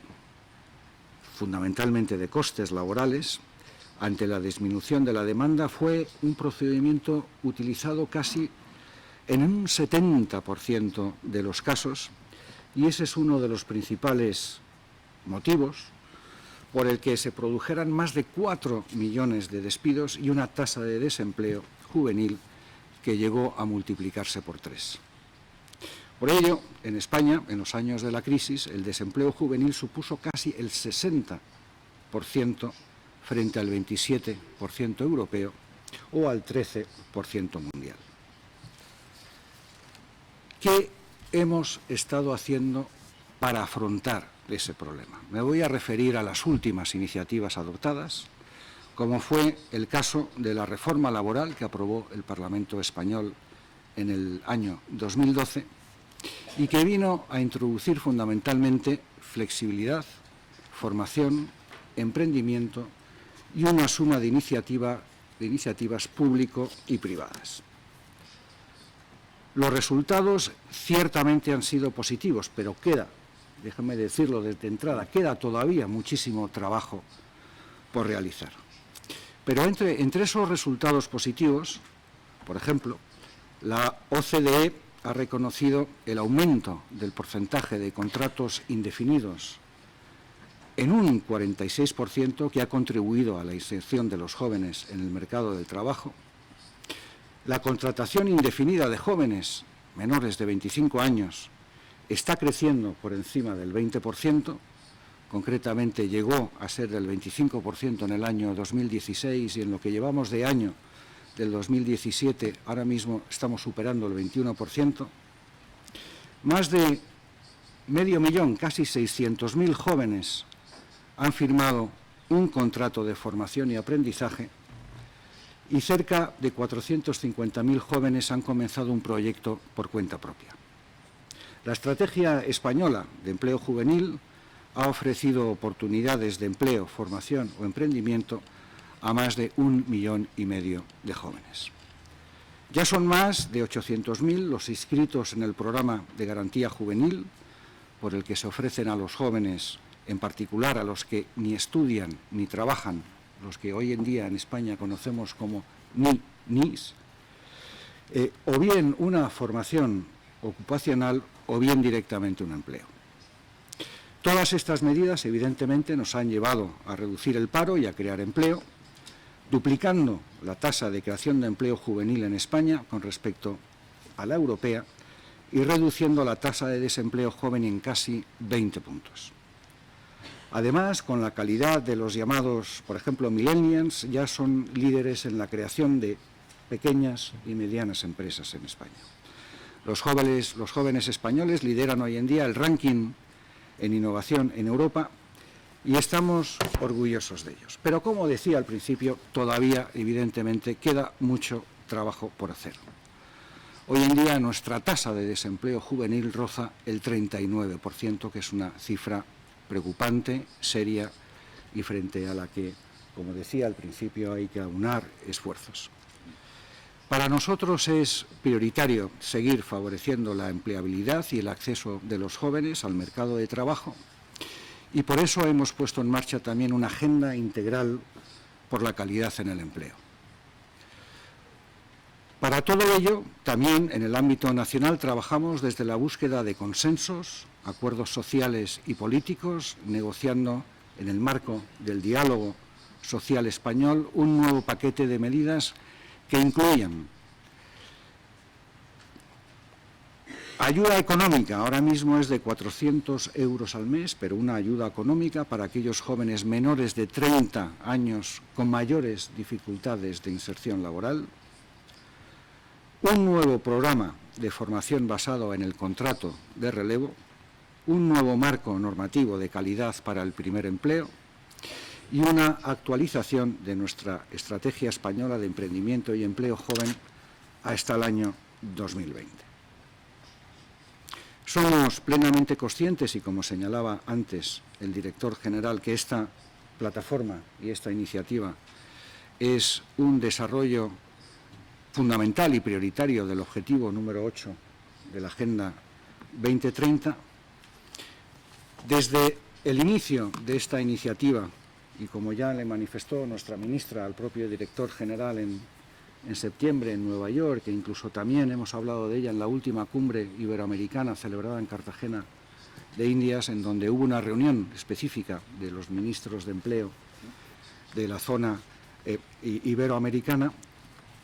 fundamentalmente de costes laborales, ante la disminución de la demanda, fue un procedimiento utilizado casi en un 70% de los casos, y ese es uno de los principales motivos por el que se produjeran más de 4 millones de despidos y una tasa de desempleo juvenil que llegó a multiplicarse por 3. Por ello, en España, en los años de la crisis, el desempleo juvenil supuso casi el 60% frente al 27% europeo o al 13% mundial. ¿Qué hemos estado haciendo para afrontar ese problema? Me voy a referir a las últimas iniciativas adoptadas, como fue el caso de la reforma laboral que aprobó el Parlamento español en el año 2012 y que vino a introducir fundamentalmente flexibilidad, formación, emprendimiento y una suma de iniciativas público y privadas. Los resultados ciertamente han sido positivos, pero queda, déjame decirlo desde entrada, queda todavía muchísimo trabajo por realizar. Pero entre esos resultados positivos, por ejemplo, la OCDE ha reconocido el aumento del porcentaje de contratos indefinidos en un 46%, que ha contribuido a la inserción de los jóvenes en el mercado del trabajo. La contratación indefinida de jóvenes menores de 25 años está creciendo por encima del 20%, concretamente llegó a ser del 25% en el año 2016 y en lo que llevamos de año del 2017 ahora mismo estamos superando el 21%. Más de medio millón, casi 600.000 jóvenes han firmado un contrato de formación y aprendizaje y cerca de 450.000 jóvenes han comenzado un proyecto por cuenta propia. La estrategia española de empleo juvenil ha ofrecido oportunidades de empleo, formación o emprendimiento a más de 1,5 millones de jóvenes. Ya son más de 800.000 los inscritos en el programa de garantía juvenil, por el que se ofrecen a los jóvenes, en particular a los que ni estudian ni trabajan, los que hoy en día en España conocemos como NIS, o bien una formación ocupacional o bien directamente un empleo. Todas estas medidas, evidentemente, nos han llevado a reducir el paro y a crear empleo, duplicando la tasa de creación de empleo juvenil en España con respecto a la europea y reduciendo la tasa de desempleo joven en casi 20 puntos. Además, con la calidad de los llamados, por ejemplo, millennials, ya son líderes en la creación de pequeñas y medianas empresas en España. Los jóvenes españoles lideran hoy en día el ranking en innovación en Europa y estamos orgullosos de ellos. Pero, como decía al principio, todavía, evidentemente, queda mucho trabajo por hacer. Hoy en día nuestra tasa de desempleo juvenil roza el 39%, que es una cifra preocupante, seria y frente a la que, como decía al principio, hay que aunar esfuerzos. Para nosotros es prioritario seguir favoreciendo la empleabilidad y el acceso de los jóvenes al mercado de trabajo y por eso hemos puesto en marcha también una agenda integral por la calidad en el empleo. Para todo ello, también en el ámbito nacional trabajamos desde la búsqueda de consensos, acuerdos sociales y políticos, negociando en el marco del diálogo social español un nuevo paquete de medidas que incluyan ayuda económica, ahora mismo es de 400 euros al mes, pero una ayuda económica para aquellos jóvenes menores de 30 años con mayores dificultades de inserción laboral, un nuevo programa de formación basado en el contrato de relevo, un nuevo marco normativo de calidad para el primer empleo y una actualización de nuestra estrategia española de emprendimiento y empleo joven hasta el año 2020. Somos plenamente conscientes, y como señalaba antes el director general, que esta plataforma y esta iniciativa es un desarrollo fundamental y prioritario del objetivo número 8 de la Agenda 2030. Desde el inicio de esta iniciativa, y como ya le manifestó nuestra ministra al propio director general en septiembre en Nueva York, e incluso también hemos hablado de ella en la última cumbre iberoamericana celebrada en Cartagena de Indias, en donde hubo una reunión específica de los ministros de empleo de la zona iberoamericana.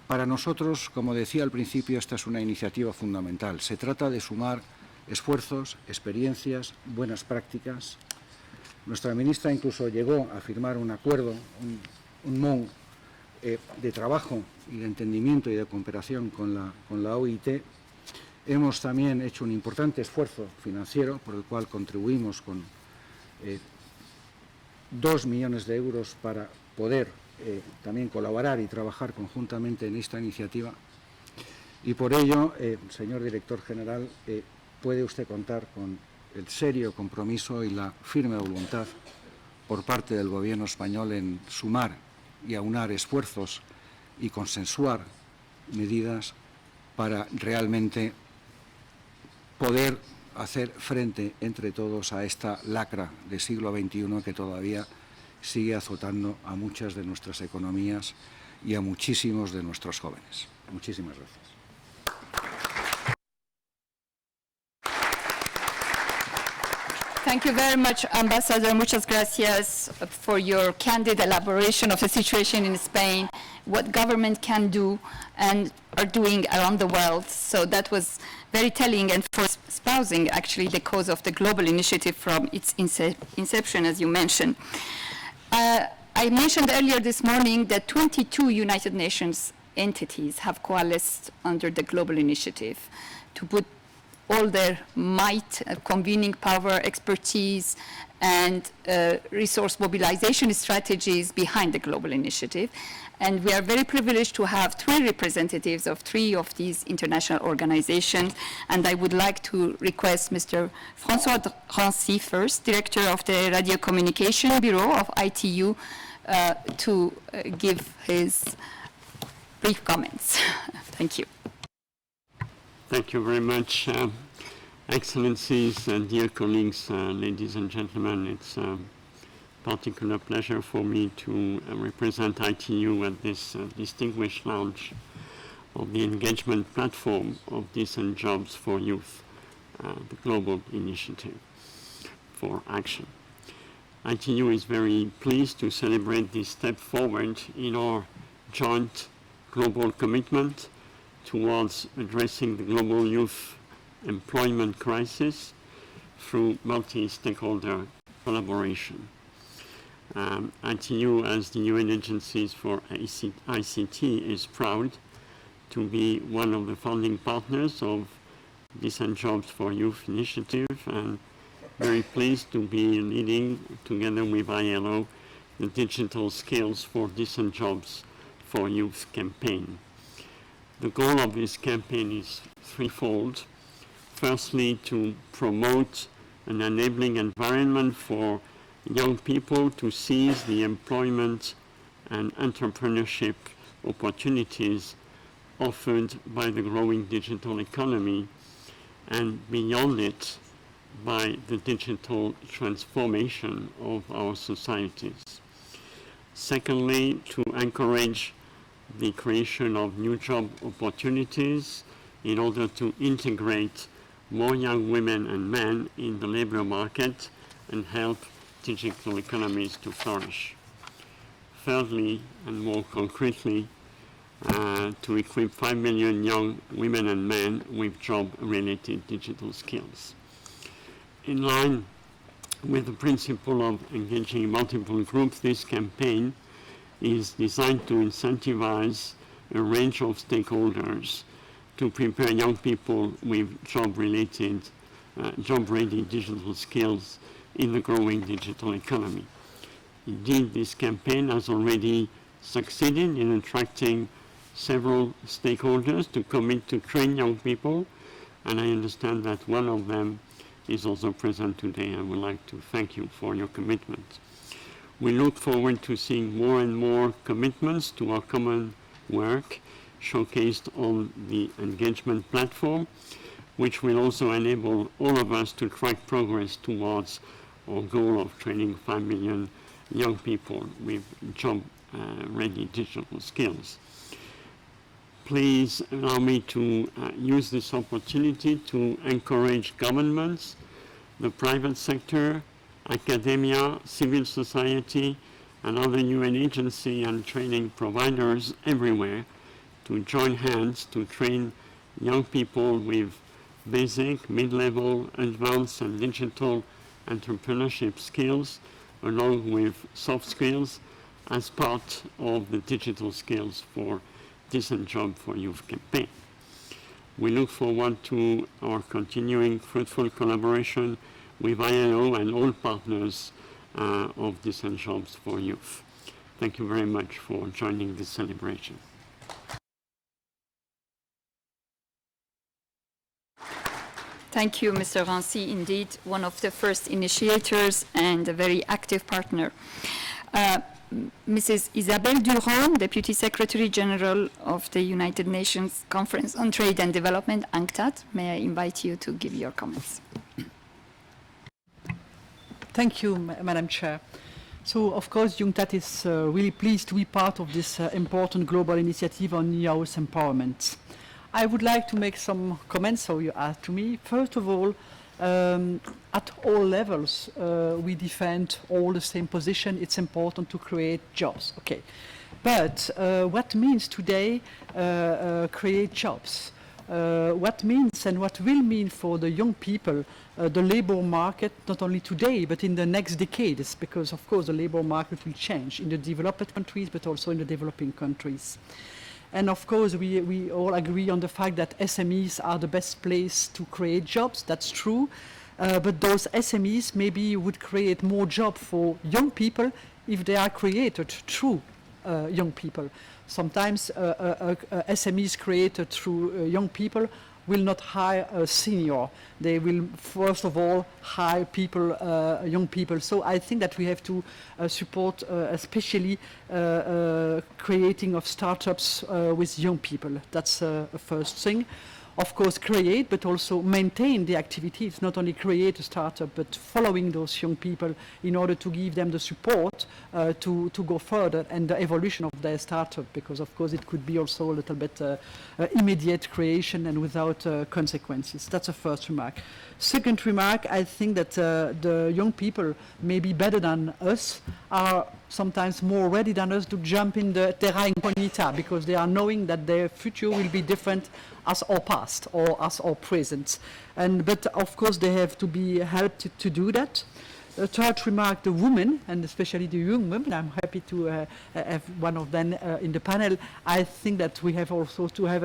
Para nosotros, como decía al principio, esta es una iniciativa fundamental. Se trata de sumar esfuerzos, experiencias, buenas prácticas. Nuestra ministra incluso llegó a firmar un acuerdo, un MOU de trabajo y de entendimiento y de cooperación con la OIT. Hemos también hecho un importante esfuerzo financiero por el cual contribuimos con 2 millones de euros para poder también colaborar y trabajar conjuntamente en esta iniciativa. Y por ello, señor director general, puede usted contar con el serio compromiso y la firme voluntad por parte del Gobierno español en sumar y aunar esfuerzos y consensuar medidas para realmente poder hacer frente entre todos a esta lacra del siglo XXI que todavía sigue azotando a muchas de nuestras economías y a muchísimos de nuestros jóvenes. Muchísimas gracias. Thank you very much, Ambassador. Muchas gracias for your candid elaboration of the situation in Spain, what government can do and are doing around the world. So that was very telling and for espousing actually the cause of the global initiative from its inception, as you mentioned. I mentioned earlier this morning that 22 United Nations entities have coalesced under the global initiative to put all their might, convening power, expertise, and resource mobilization strategies behind the global initiative. And we are very privileged to have 3 representatives of 3 of these international organizations. And I would like to request Mr. François Drancy first, Director of the Radio Communication Bureau of ITU, to give his brief comments. Thank you. Thank you very much. Excellencies, dear colleagues, ladies and gentlemen, it's a particular pleasure for me to represent ITU at this distinguished launch of the engagement platform of Decent Jobs for Youth, the global initiative for action. ITU is very pleased to celebrate this step forward in our joint global commitment towards addressing the global youth employment crisis through multi-stakeholder collaboration. ITU, as the UN agencies for ICT, is proud to be one of the founding partners of Decent Jobs for Youth initiative, and very pleased to be leading, together with ILO, the Digital Skills for Decent Jobs for Youth campaign. The goal of this campaign is threefold. Firstly, to promote an enabling environment for young people to seize the employment and entrepreneurship opportunities offered by the growing digital economy, and beyond it, by the digital transformation of our societies. Secondly, to encourage the creation of new job opportunities in order to integrate more young women and men in the labor market and help digital economies to flourish. Thirdly, and more concretely, to equip 5 million young women and men with job-related digital skills. In line with the principle of engaging multiple groups, this campaign is designed to incentivize a range of stakeholders to prepare young people with job-ready digital skills in the growing digital economy. Indeed, this campaign has already succeeded in attracting several stakeholders to commit to train young people and I understand that one of them is also present today. I would like to thank you for your commitment. We look forward to seeing more and more commitments to our common work showcased on the engagement platform, which will also enable all of us to track progress towards our goal of training 5 million young people with job-ready digital skills. Please allow me to use this opportunity to encourage governments, the private sector, academia, civil society, and other UN agency and training providers everywhere to join hands to train young people with basic, mid-level, advanced, and digital entrepreneurship skills, along with soft skills, as part of the Digital Skills for Decent Job for Youth campaign. We look forward to our continuing fruitful collaboration with ILO and all partners of Decent Jobs for Youth. Thank you very much for joining this celebration. Thank you, Mr. Rancy. Indeed, one of the first initiators and a very active partner. Mrs. Isabelle Durand, Deputy Secretary General of the United Nations Conference on Trade and Development, UNCTAD. May I invite you to give your comments? Thank you, Madam Chair. So, of course, UNCTAD is really pleased to be part of this important global initiative on youth empowerment. I would like to make some comments, so you asked to me. First of all, at all levels, we defend all the same position. It's important to create jobs. Okay, but what means today create jobs? What means and what will mean for the young people the labor market, not only today but in the next decades, because of course the labor market will change in the developed countries but also in the developing countries. And of course, we all agree on the fact that SMEs are the best place to create jobs. That's true. But those SMEs maybe would create more jobs for young people if they are created through young people. Sometimes SMEs created through young people will not hire a senior. They will first of all hire people, young people. So I think that we have to support especially creating of startups with young people. That's a first thing. Of course, create, but also maintain the activities, not only create a startup, but following those young people in order to give them the support to go further and the evolution of their startup, because of course it could be also a little bit immediate creation and without consequences. That's a first remark. Second remark, I think that the young people, maybe better than us, are sometimes more ready than us to jump in the terra incognita, because they are knowing that their future will be different as our past or as our present. But of course they have to be helped to do that. The third remark, the women, and especially the young women, I'm happy to have one of them in the panel. I think that we have also to have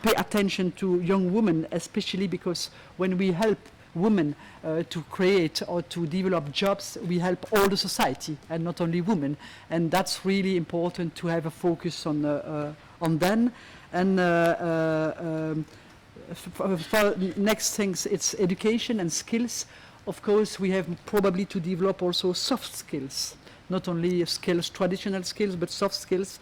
pay attention to young women, especially because when we help women to create or to develop jobs, we help all the society and not only women. And that's really important to have a focus on them. And for next things, it's education and skills. Of course, we have probably to develop also soft skills, not only skills, traditional skills, but soft skills,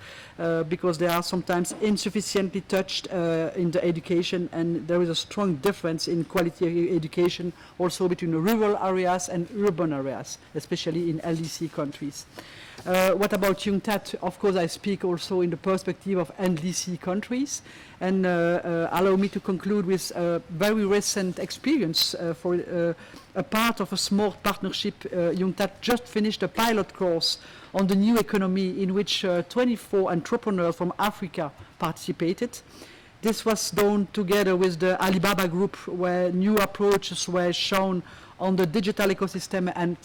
because they are sometimes insufficiently touched in the education, and there is a strong difference in quality education also between rural areas and urban areas, especially in LDC countries. What about UNCTAD? Of course, I speak also in the perspective of NDC countries, and allow me to conclude with a very recent experience for a part of a small partnership. UNCTAD just finished a pilot course on the new economy in which 24 entrepreneurs from Africa participated. This was done together with the Alibaba Group, where new approaches were shown on the digital ecosystem and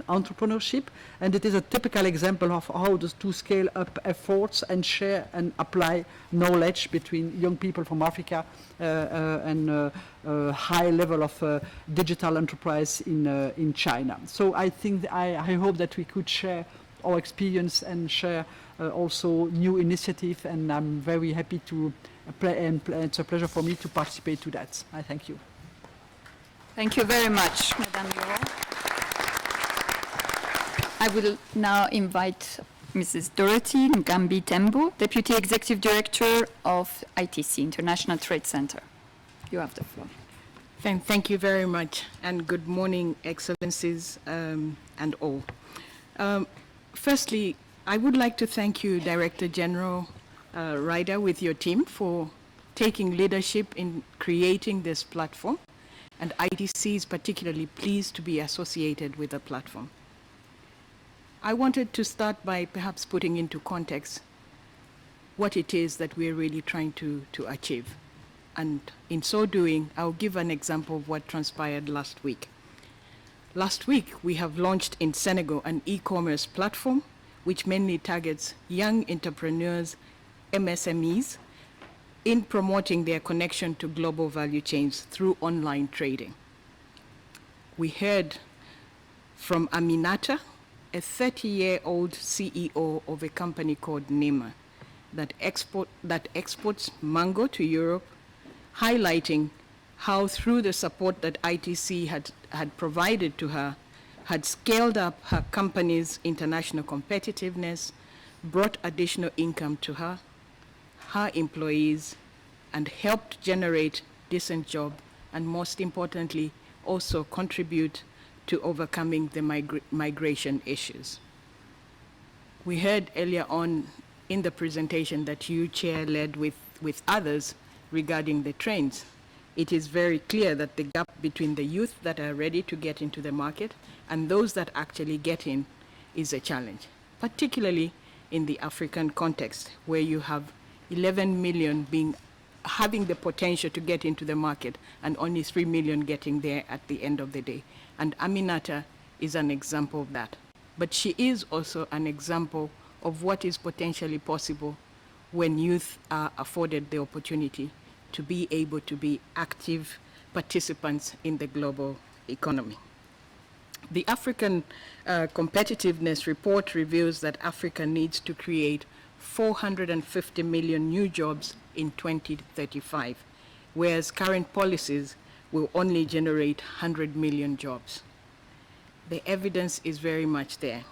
entrepreneurship, and it is a typical example of how to scale up efforts and share and apply knowledge between young people from Africa and a high level of digital enterprise in China. So I think I hope that we could share our experience and share also new initiative, and I'm very happy to it's a pleasure for me to participate to that. I thank you. Thank you very much, Madame Bureau. I will now invite Mrs. Dorothy Ngambi Tembo, Deputy Executive Director of ITC, International Trade Center. You have the floor. Thank you very much, and good morning, Excellencies and all. Firstly, I would like to thank you, Director General Ryder, with your team for taking leadership in creating this platform, and ITC is particularly pleased to be associated with the platform. I wanted to start by perhaps putting into context what it is that we're really trying to achieve. And in so doing, I'll give an example of what transpired last week. Last week, we have launched in Senegal an e-commerce platform which mainly targets young entrepreneurs, MSMEs, in promoting their connection to global value chains through online trading. We heard from Aminata, a 30-year-old CEO of a company called Nema that exports mango to Europe, highlighting how through the support that ITC had provided to her, had scaled up her company's international competitiveness, brought additional income to her employees, and helped generate decent job, and most importantly, also contribute to overcoming the migration issues. We heard earlier on in the presentation that you, Chair, led with others regarding the trends. It is very clear that the gap between the youth that are ready to get into the market and those that actually get in is a challenge, particularly in the African context, where you have 11 million having the potential to get into the market and only 3 million getting there at the end of the day. And Aminata is an example of that. But she is also an example of what is potentially possible when youth are afforded the opportunity to be able to be active participants in the global economy. The African Competitiveness Report reveals that Africa needs to create 450 million new jobs in 2035, whereas current policies will only generate 100 million jobs. The evidence is very much there.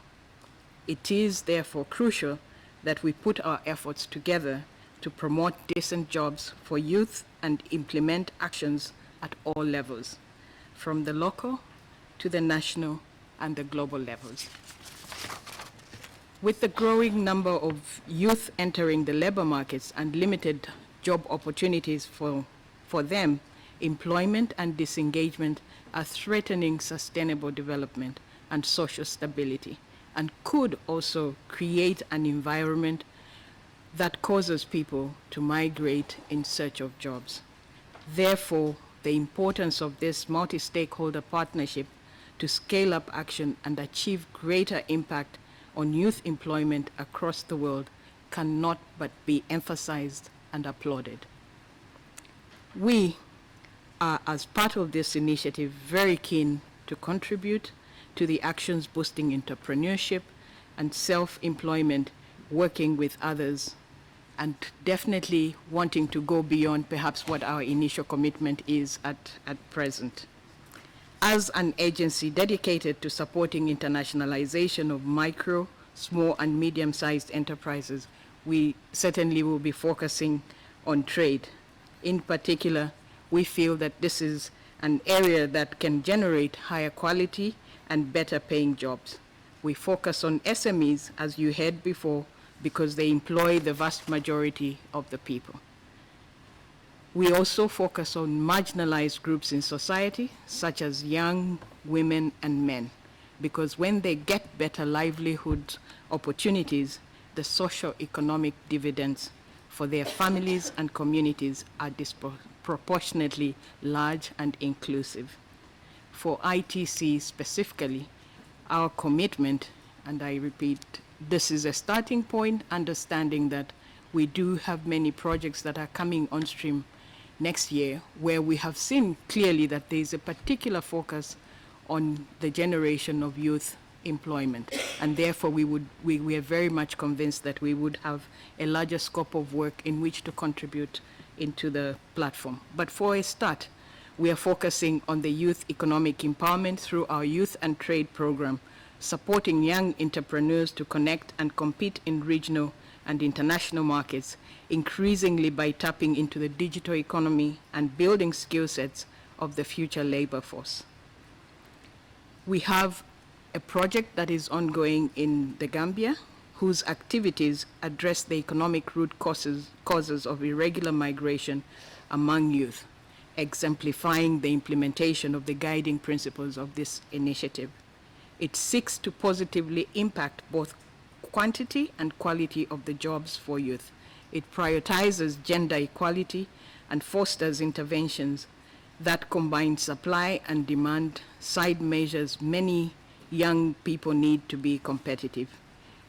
It is therefore crucial that we put our efforts together to promote decent jobs for youth and implement actions at all levels, from the local to the national and the global levels. With the growing number of youth entering the labor markets and limited job opportunities for them, employment and disengagement are threatening sustainable development and social stability, and could also create an environment that causes people to migrate in search of jobs. Therefore, the importance of this multi-stakeholder partnership to scale up action and achieve greater impact on youth employment across the world cannot but be emphasized and applauded. We are, as part of this initiative, very keen to contribute to the actions boosting entrepreneurship and self-employment, working with others, and definitely wanting to go beyond perhaps what our initial commitment is at present. As an agency dedicated to supporting internationalization of micro, small, and medium-sized enterprises, we certainly will be focusing on trade. In particular, we feel that this is an area that can generate higher quality and better paying jobs. We focus on SMEs, as you heard before, because they employ the vast majority of the people. We also focus on marginalized groups in society, such as young women and men, because when they get better livelihood opportunities, the socio-economic dividends for their families and communities are disproportionately large and inclusive. For ITC specifically, our commitment, and I repeat, this is a starting point, understanding that we do have many projects that are coming on stream next year, where we have seen clearly that there is a particular focus on the generation of youth employment. And therefore, we are very much convinced that we would have a larger scope of work in which to contribute into the platform. But for a start, we are focusing on the youth economic empowerment through our youth and trade program, supporting young entrepreneurs to connect and compete in regional and international markets, increasingly by tapping into the digital economy and building skill sets of the future labor force. We have a project that is ongoing in the Gambia, whose activities address the economic root causes of irregular migration among youth, exemplifying the implementation of the guiding principles of this initiative. It seeks to positively impact both quantity and quality of the jobs for youth. It prioritizes gender equality and fosters interventions that combine supply and demand side measures many young people need to be competitive.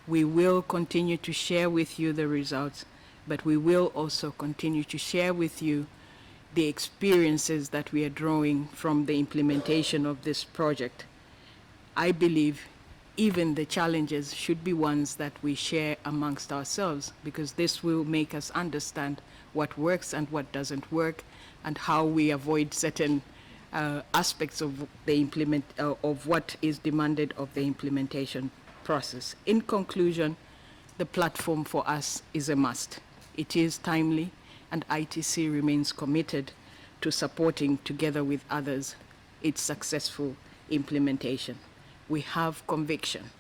We will continue to share with you the results, but we will also continue to share with you the experiences that we are drawing from the implementation of this project. I believe even the challenges should be ones that we share amongst ourselves, because this will make us understand what works and what doesn't work, and how we avoid certain aspects of the of what is demanded of the implementation process. In conclusion, the platform for us is a must. It is timely, and ITC remains committed to supporting, together with others, its successful implementation. We have conviction.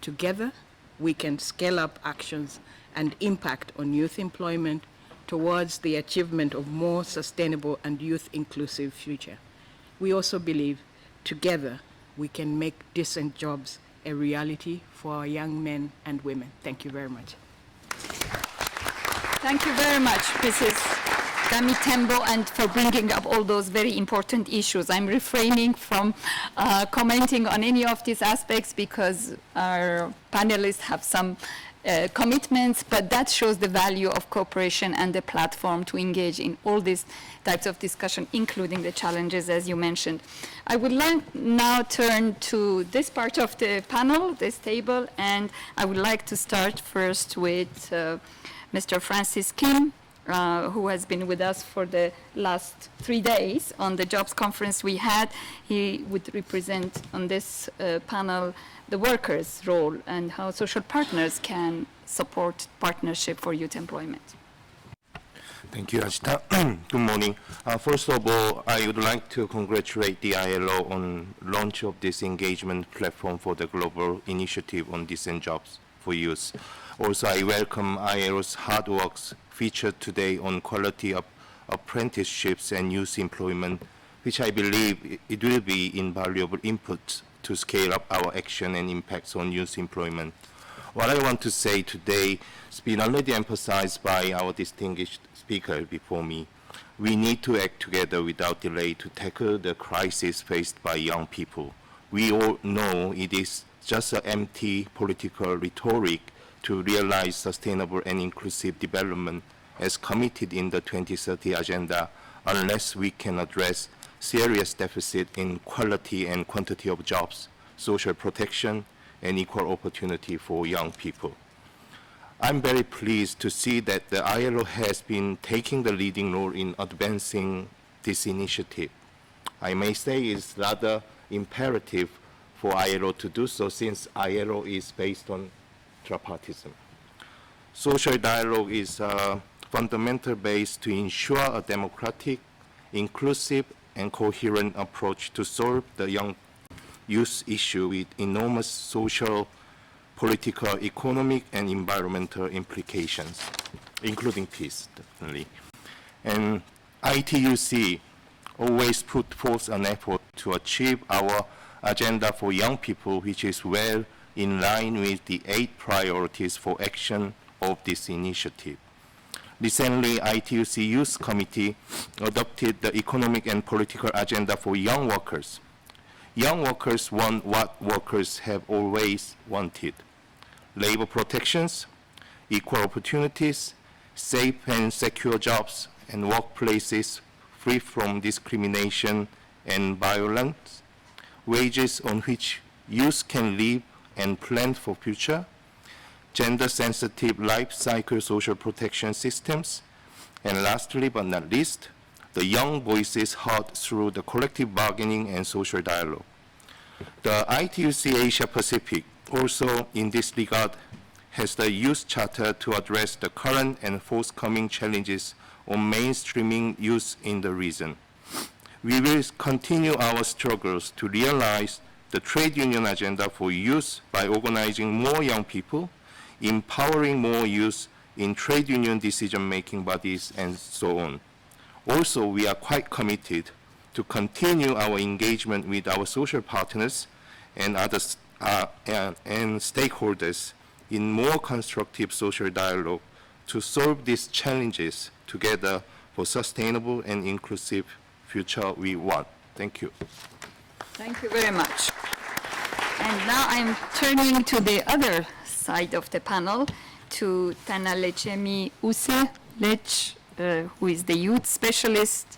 Together, we can scale up actions and impact on youth employment towards the achievement of more sustainable and youth-inclusive future. We also believe, together, we can make decent jobs a reality for our young men and women. Thank you very much. Thank you very much, Mrs. Dami Tembo, and for bringing up all those very important issues. I'm refraining from commenting on any of these aspects because our panelists have some commitments, but that shows the value of cooperation and the platform to engage in all these types of discussion, including the challenges, as you mentioned. I would like now turn to this part of the panel, this table, and I would like to start first with Mr. Francis Kim, who has been with us for the last 3 days on the jobs conference we had. He would represent on this panel the workers' role and how social partners can support partnership for youth employment. Thank you, Ajita. Good morning. First of all, I would like to congratulate the ILO on launch of this engagement platform for the global initiative on decent jobs for youth. Also, I welcome ILO's hard works featured today on quality of apprenticeships and youth employment, which I believe it will be invaluable input to scale up our action and impacts on youth employment. What I want to say today has been already emphasized by our distinguished speaker before me. We need to act together without delay to tackle the crisis faced by young people. We all know it is just an empty political rhetoric to realize sustainable and inclusive development as committed in the 2030 agenda unless we can address serious deficit in quality and quantity of jobs, social protection, and equal opportunity for young people. I'm very pleased to see that the ILO has been taking the leading role in advancing this initiative. I may say it's rather imperative for ILO to do so since ILO is based on tripartism. Social dialogue is a fundamental base to ensure a democratic, inclusive, and coherent approach to solve the young youth issue with enormous social, political, economic, and environmental implications, including peace, definitely. And ITUC always put forth an effort to achieve our agenda for young people, which is well in line with the 8 priorities for action of this initiative. Recently, ITUC Youth Committee adopted the economic and political agenda for young workers. Young workers want what workers have always wanted: labor protections, equal opportunities, safe and secure jobs, and workplaces free from discrimination and violence, wages on which youth can live and plan for future, gender-sensitive life cycle social protection systems, and lastly but not least, the young voices heard through the collective bargaining and social dialogue. The ITUC Asia Pacific also in this regard has the youth charter to address the current and forthcoming challenges on mainstreaming youth in the region. We will continue our struggles to realize the trade union agenda for youth by organizing more young people, empowering more youth in trade union decision-making bodies, and so on. Also, we are quite committed to continue our engagement with our social partners and others and stakeholders in more constructive social dialogue to solve these challenges together for sustainable and inclusive future we want. Thank you. Thank you very much. And now I'm turning to the other side of the panel to Tanalechemi Use-Lech, who is the youth specialist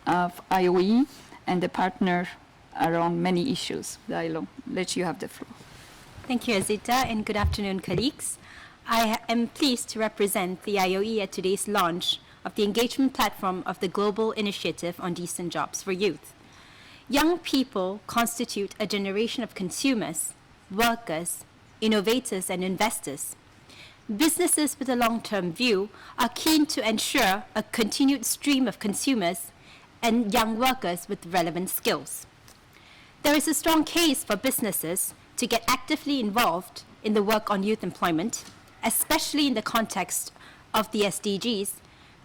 of IOE and a partner around many issues. Dailo, Lech, you have the floor. Thank you, Azita, and good afternoon, colleagues. I am pleased to represent the IOE at today's launch of the engagement platform of the Global Initiative on Decent Jobs for Youth. Young people constitute a generation of consumers, workers, innovators, and investors. Businesses with a long-term view are keen to ensure a continued stream of consumers and young workers with relevant skills. There is a strong case for businesses to get actively involved in the work on youth employment, especially in the context of the SDGs,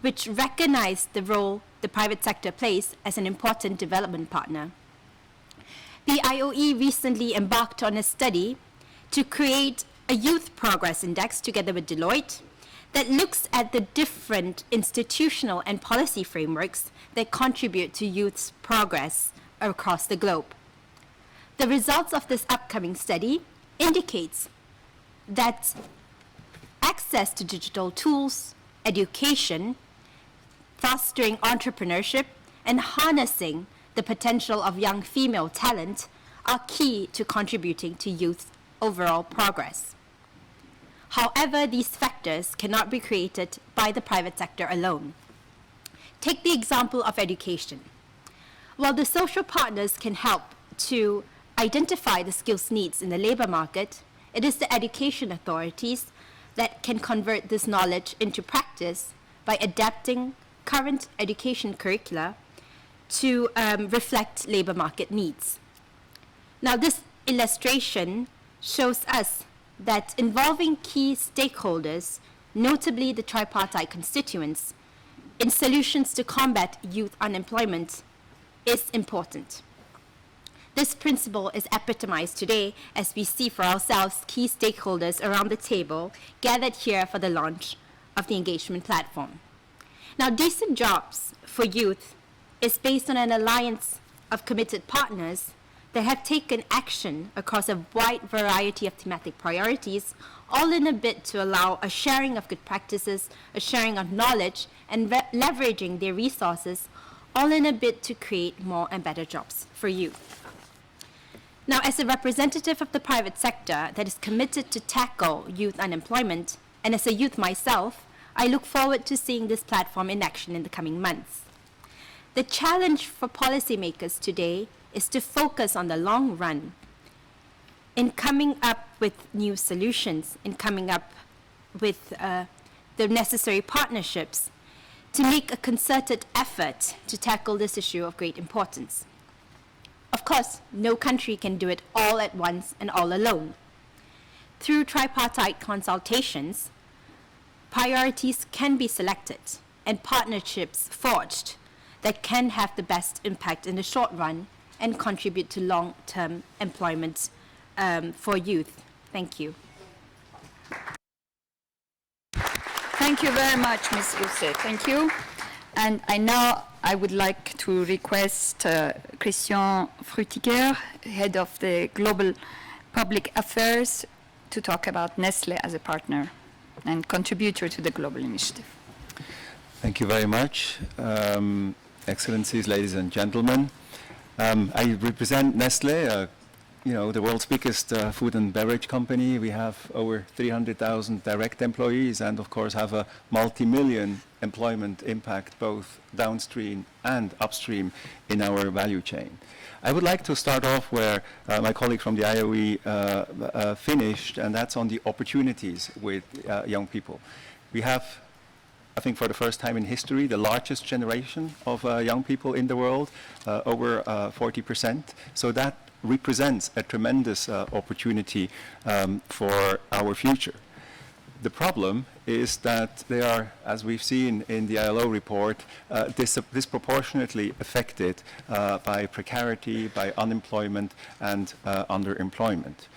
which recognize the role the private sector plays as an important development partner. The IOE recently embarked on a study to create a youth progress index together with Deloitte that looks at the different institutional and policy frameworks that contribute to youth's progress across the globe. The results of this upcoming study indicates that access to digital tools, education, fostering entrepreneurship, and harnessing the potential of young female talent are key to contributing to youth's overall progress. However, these factors cannot be created by the private sector alone. Take the example of education. While the social partners can help to identify the skills needs in the labor market, it is the education authorities that can convert this knowledge into practice by adapting current education curricula to reflect labor market needs. Now, this illustration shows us that involving key stakeholders, notably the tripartite constituents, in solutions to combat youth unemployment is important. This principle is epitomized today as we see for ourselves key stakeholders around the table gathered here for the launch of the engagement platform. Now, Decent Jobs for Youth is based on an alliance of committed partners that have taken action across a wide variety of thematic priorities, all in a bid to allow a sharing of good practices, a sharing of knowledge, and leveraging their resources, all in a bid to create more and better jobs for youth. Now, as a representative of the private sector that is committed to tackle youth unemployment, and as a youth myself, I look forward to seeing this platform in action in the coming months. The challenge for policymakers today is to focus on the long run in coming up with new solutions, in coming up with the necessary partnerships to make a concerted effort to tackle this issue of great importance. Of course, no country can do it all at once and all alone. Through tripartite consultations, priorities can be selected and partnerships forged that can have the best impact in the short run and contribute to long-term employment for youth. Thank you. Thank you very much, Ms. Use. Thank you. And I would like to request Christian Frutiger, head of the Global Public Affairs, to talk about Nestlé as a partner and contributor to the global initiative. Thank you very much. Excellencies, ladies and gentlemen. I represent Nestlé, a the world's biggest food and beverage company. We have over 300,000 direct employees and, of course, have a multi-million employment impact both downstream and upstream in our value chain. I would like to start off where my colleague from the IOE finished, and that's on the opportunities with young people. We have, I think for the first time in history, the largest generation of young people in the world, over 40%. So that represents a tremendous opportunity for our future. The problem is that they are, as we've seen in the ILO report, disproportionately affected by precarity, by unemployment, and underemployment.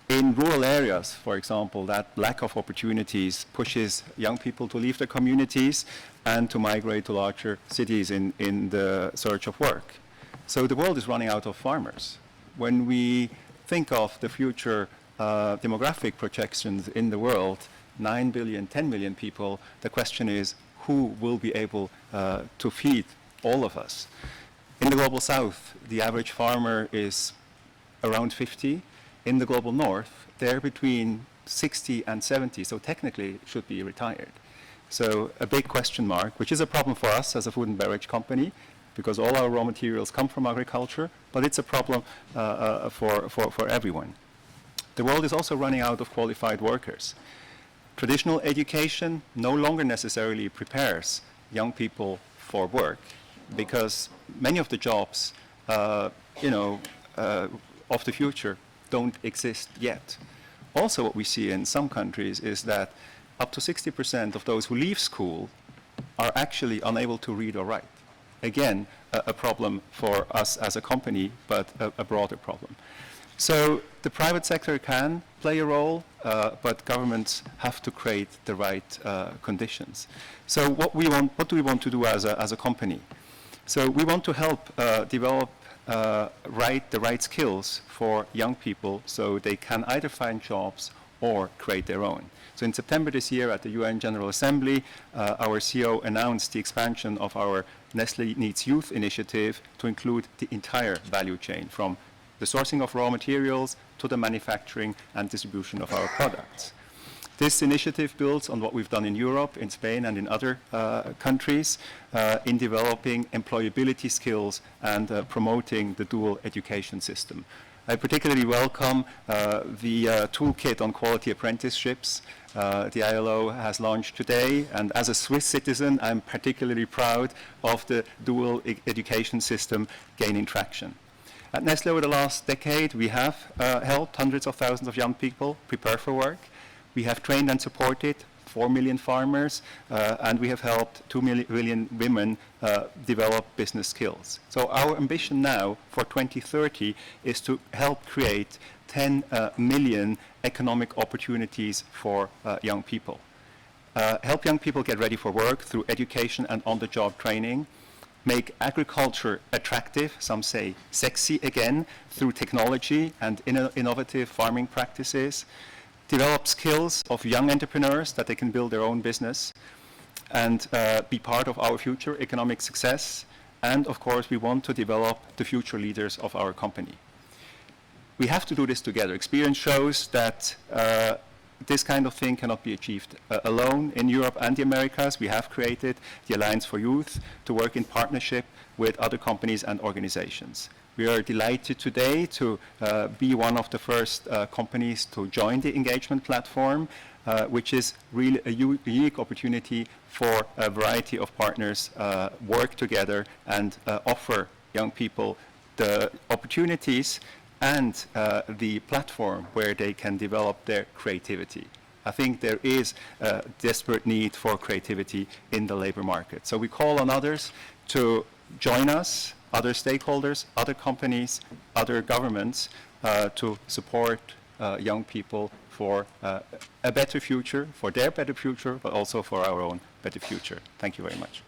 In rural areas, for example, that lack of opportunities pushes young people to leave their communities and to migrate to larger cities in the search of work. So the world is running out of farmers. When we think of the future demographic projections in the world, 9 billion, 10 million people, the question is who will be able to feed all of us? In the Global South, the average farmer is around 50. In the Global North, they're between 60 and 70, so technically should be retired. So a big question mark, which is a problem for us as a food and beverage company, because all our raw materials come from agriculture, but it's a problem for everyone. The world is also running out of qualified workers. Traditional education no longer necessarily prepares young people for work, because many of the jobs, of the future don't exist yet. Also, what we see in some countries is that up to 60% of those who leave school are actually unable to read or write. Again, a problem for us as a company, but a broader problem. So the private sector can play a role, but governments have to create the right conditions. So what do we want to do as a company? So we want to help develop the right skills for young people so they can either find jobs or create their own. So in September this year at the UN General Assembly, our CEO announced the expansion of our Nestle Needs Youth initiative to include the entire value chain, from the sourcing of raw materials to the manufacturing and distribution of our products. This initiative builds on what we've done in Europe, in Spain, and in other countries in developing employability skills and promoting the dual education system. I particularly welcome the toolkit on quality apprenticeships the ILO has launched today, and as a Swiss citizen, I'm particularly proud of the dual education system gaining traction. At Nestle over the last decade, we have helped hundreds of thousands of young people prepare for work. We have trained and supported 4 million farmers, and we have helped 2 million women develop business skills. So our ambition now for 2030 is to help create 10 million economic opportunities for young people. Help young people get ready for work through education and on-the-job training. Make agriculture attractive, some say sexy again, through technology and innovative farming practices. Develop skills of young entrepreneurs that they can build their own business and be part of our future economic success. And of course, we want to develop the future leaders of our company. We have to do this together. Experience shows that this kind of thing cannot be achieved alone. In Europe and the Americas, we have created the Alliance for Youth to work in partnership with other companies and organizations. We are delighted today to be one of the first companies to join the engagement platform, which is really a unique opportunity for a variety of partners work together and offer young people the opportunities and the platform where they can develop their creativity. I think there is a desperate need for creativity in the labor market. So we call on others to join us, other stakeholders, other companies, other governments, to support young people for a better future, for their better future, but also for our own better future. Thank you very much.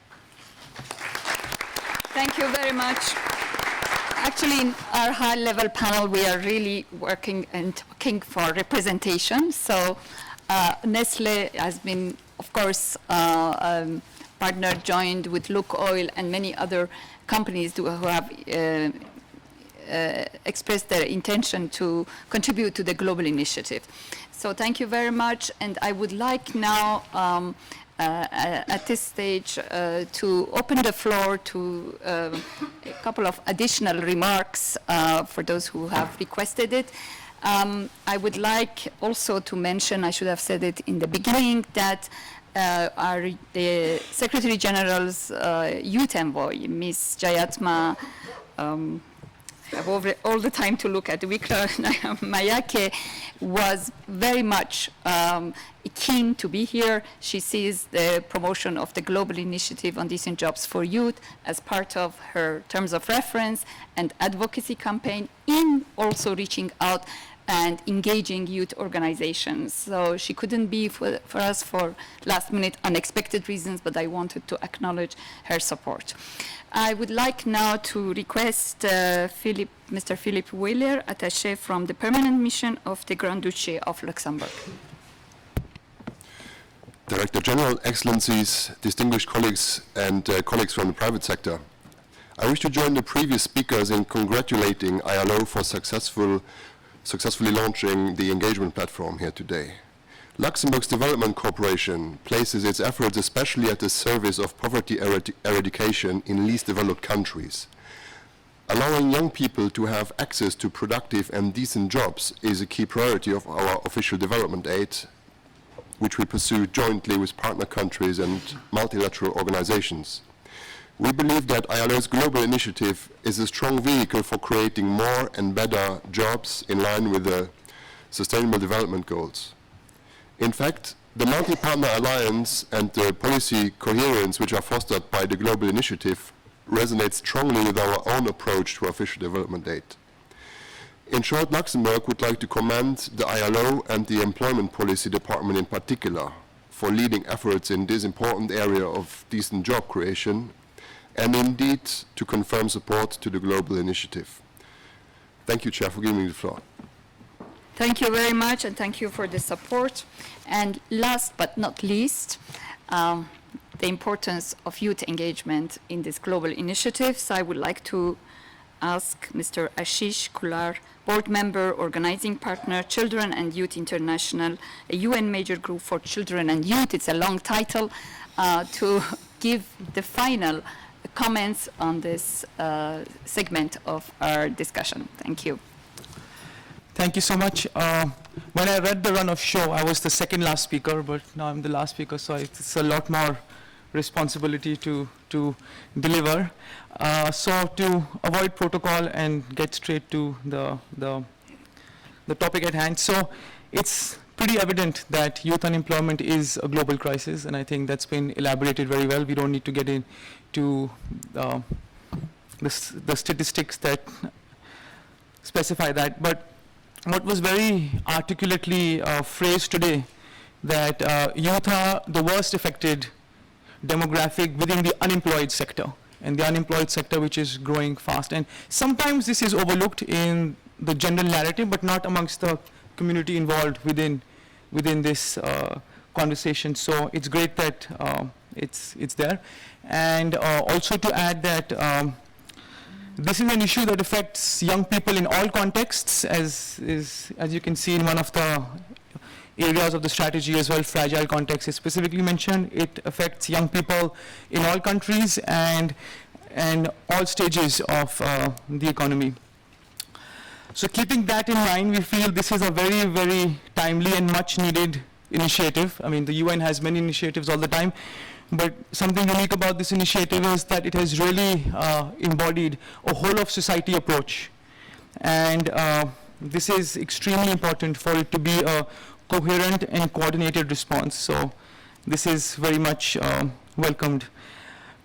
Thank you very much. Actually, in our high-level panel, we are really working and talking for representation. So Nestle has been, of course, partner joined with Look Oil and many other companies who have expressed their intention to contribute to the global initiative. So thank you very much, and I would like now at this stage to open the floor to a couple of additional remarks for those who have requested it. I would like also to mention, I should have said it in the beginning, that the Secretary General's youth envoy, Ms. Jayatma, I have all the time to look at Vikra Mayake, was very much keen to be here. She sees the promotion of the global initiative on decent jobs for youth as part of her terms of reference and advocacy campaign, in also reaching out and engaging youth organizations. So she couldn't be for us for last minute unexpected reasons, but I wanted to acknowledge her support. I would like now to request Mr. Philippe Wheeler, attaché from the permanent mission of the Grand Duchy of Luxembourg. Director General, Excellencies, distinguished colleagues and colleagues from the private sector. I wish to join the previous speakers in congratulating ILO for successfully launching the engagement platform here today. Luxembourg's Development Corporation places its efforts especially at the service of poverty eradication in least developed countries. Allowing young people to have access to productive and decent jobs is a key priority of our official development aid, which we pursue jointly with partner countries and multilateral organizations. We believe that ILO's global initiative is a strong vehicle for creating more and better jobs in line with the Sustainable Development Goals. In fact, the multi-partner alliance and the policy coherence which are fostered by the global initiative resonate strongly with our own approach to official development aid. In short, Luxembourg would like to commend the ILO and the Employment Policy Department in particular for leading efforts in this important area of decent job creation, and indeed to confirm support to the global initiative. Thank you, Chair, for giving me the floor. Thank you very much, and thank you for the support. And last but not least, the importance of youth engagement in this global initiative. So I would like to ask Mr. Ashish Kular, Board Member, Organizing Partner, Children and Youth International, a UN major group for children and youth, it's a long title, to give the final comments on this segment of our discussion. Thank you. Thank you so much. When I read the run of show, I was the second last speaker, but now I'm the last speaker, so it's a lot more responsibility to deliver. So to avoid protocol and get straight to the topic at hand. So it's pretty evident that youth unemployment is a global crisis, and I think that's been elaborated very well. We don't need to get into the statistics that specify that. But what was very articulately phrased today, that youth are the worst affected demographic within the unemployed sector, and the unemployed sector which is growing fast. And sometimes this is overlooked in the general narrative, but not amongst the community involved within this conversation. So it's great that it's there. And also to add that this is an issue that affects young people in all contexts, as you can see in one of the areas of the strategy as well, fragile context is specifically mentioned. It affects young people in all countries and all stages of the economy. So keeping that in mind, we feel this is a very, very timely and much needed initiative. I mean, the UN has many initiatives all the time, but something unique about this initiative is that it has really embodied a whole of society approach. And this is extremely important for it to be a coherent and coordinated response. So this is very much welcomed.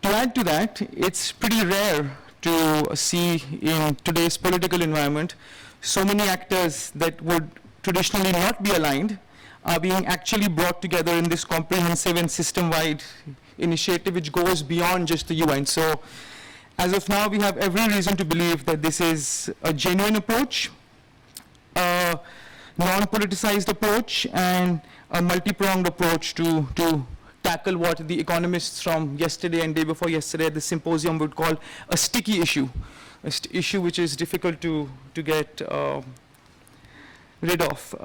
To add to that, it's pretty rare to see in today's political environment so many actors that would traditionally not be aligned are being actually brought together in this comprehensive and system-wide initiative which goes beyond just the UN. So as of now, we have every reason to believe that this is a genuine approach, a non-politicized approach, and a multi-pronged approach to tackle what the economists from yesterday and day before yesterday at the symposium would call a sticky issue. issue which is difficult to get rid of.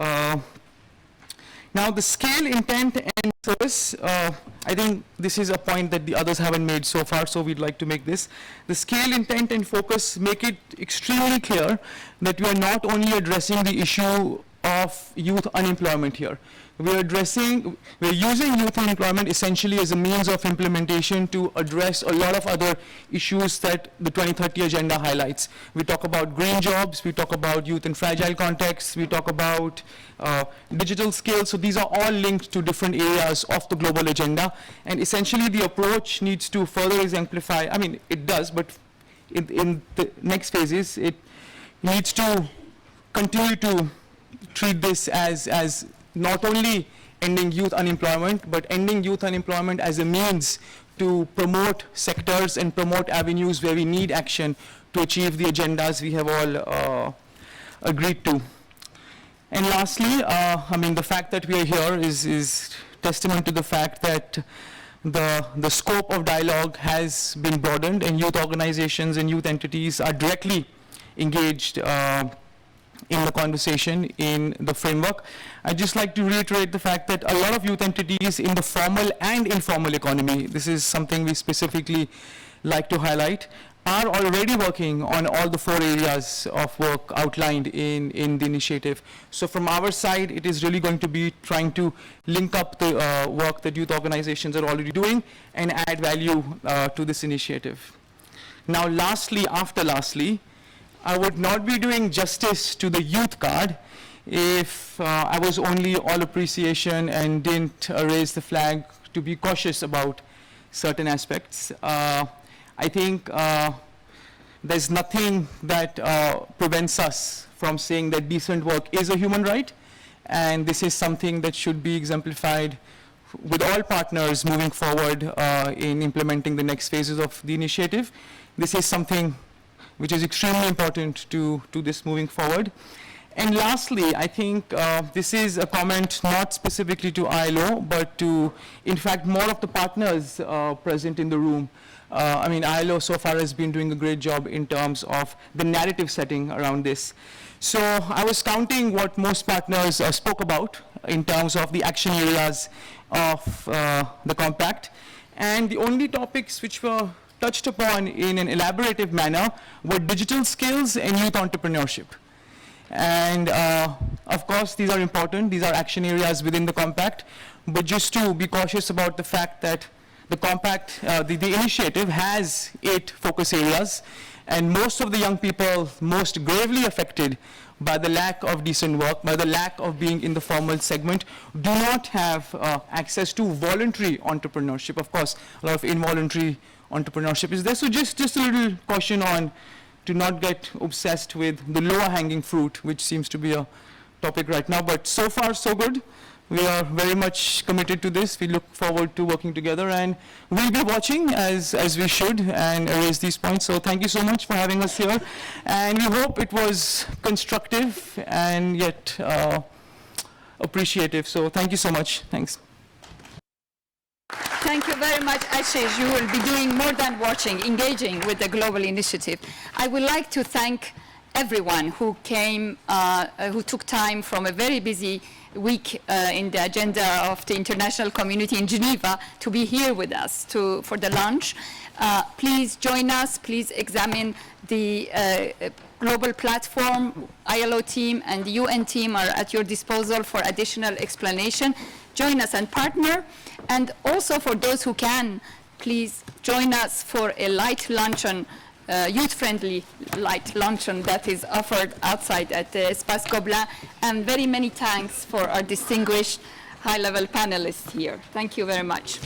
Now the scale, intent and focus, I think this is a point that the others haven't made so far, so we'd like to make this. The scale, intent and focus make it extremely clear that we are not only addressing the issue of youth unemployment here. We're using youth unemployment essentially as a means of implementation to address a lot of other issues that the 2030 agenda highlights. We talk about green jobs, we talk about youth in fragile contexts, we talk about digital skills. So these are all linked to different areas of the global agenda. And essentially the approach needs to further exemplify, I mean, it does, but in the next phases, it needs to continue to treat this as not only ending youth unemployment, but ending youth unemployment as a means to promote sectors and promote avenues where we need action to achieve the agendas we have all agreed to. And lastly, I mean, the fact that we are here is testament to the fact that the scope of dialogue has been broadened, and youth organizations and youth entities are directly engaged in the conversation, in the framework. I'd just like to reiterate the fact that a lot of youth entities in the formal and informal economy, this is something we specifically like to highlight, are already working on all the 4 areas of work outlined in the initiative. So from our side, it is really going to be trying to link up the work that youth organizations are already doing and add value to this initiative. Now lastly, I would not be doing justice to the youth card if I was only all appreciation and didn't raise the flag to be cautious about certain aspects. I think there's nothing that prevents us from saying that decent work is a human right, and this is something that should be exemplified with all partners moving forward in implementing the next phases of the initiative. This is something which is extremely important to this moving forward. And lastly, I think this is a comment not specifically to ILO, but to, in fact, more of the partners present in the room. I mean, ILO so far has been doing a great job in terms of the narrative setting around this. So I was counting what most partners spoke about in terms of the action areas of the compact, and the only topics which were touched upon in an elaborative manner were digital skills and youth entrepreneurship. And of course, these are important. These are action areas within the compact. But just to be cautious about the fact that the compact, the initiative has 8 focus areas, and most of the young people most gravely affected by the lack of decent work, by the lack of being in the formal segment, do not have access to voluntary entrepreneurship. Of course, a lot of involuntary entrepreneurship is there. So just a little caution on to not get obsessed with the lower hanging fruit, which seems to be a topic right now. But so far, so good. We are very much committed to this. We look forward to working together, and we'll be watching as we should and raise these points. So thank you so much for having us here. And we hope it was constructive and yet appreciative. So thank you so much. Thanks. Thank you very much, Ashish. You will be doing more than watching, engaging with the global initiative. I would like to thank everyone who came, who took time from a very busy week in the agenda of the international community in Geneva to be here with us for the launch. Please join us. Please examine the global platform. ILO team and the UN team are at your disposal for additional explanation. Join us and partner. And also for those who can, please join us for a light luncheon, youth-friendly light luncheon that is offered outside at the Espace Gobelin. And very many thanks for our distinguished high-level panelists here. Thank you very much.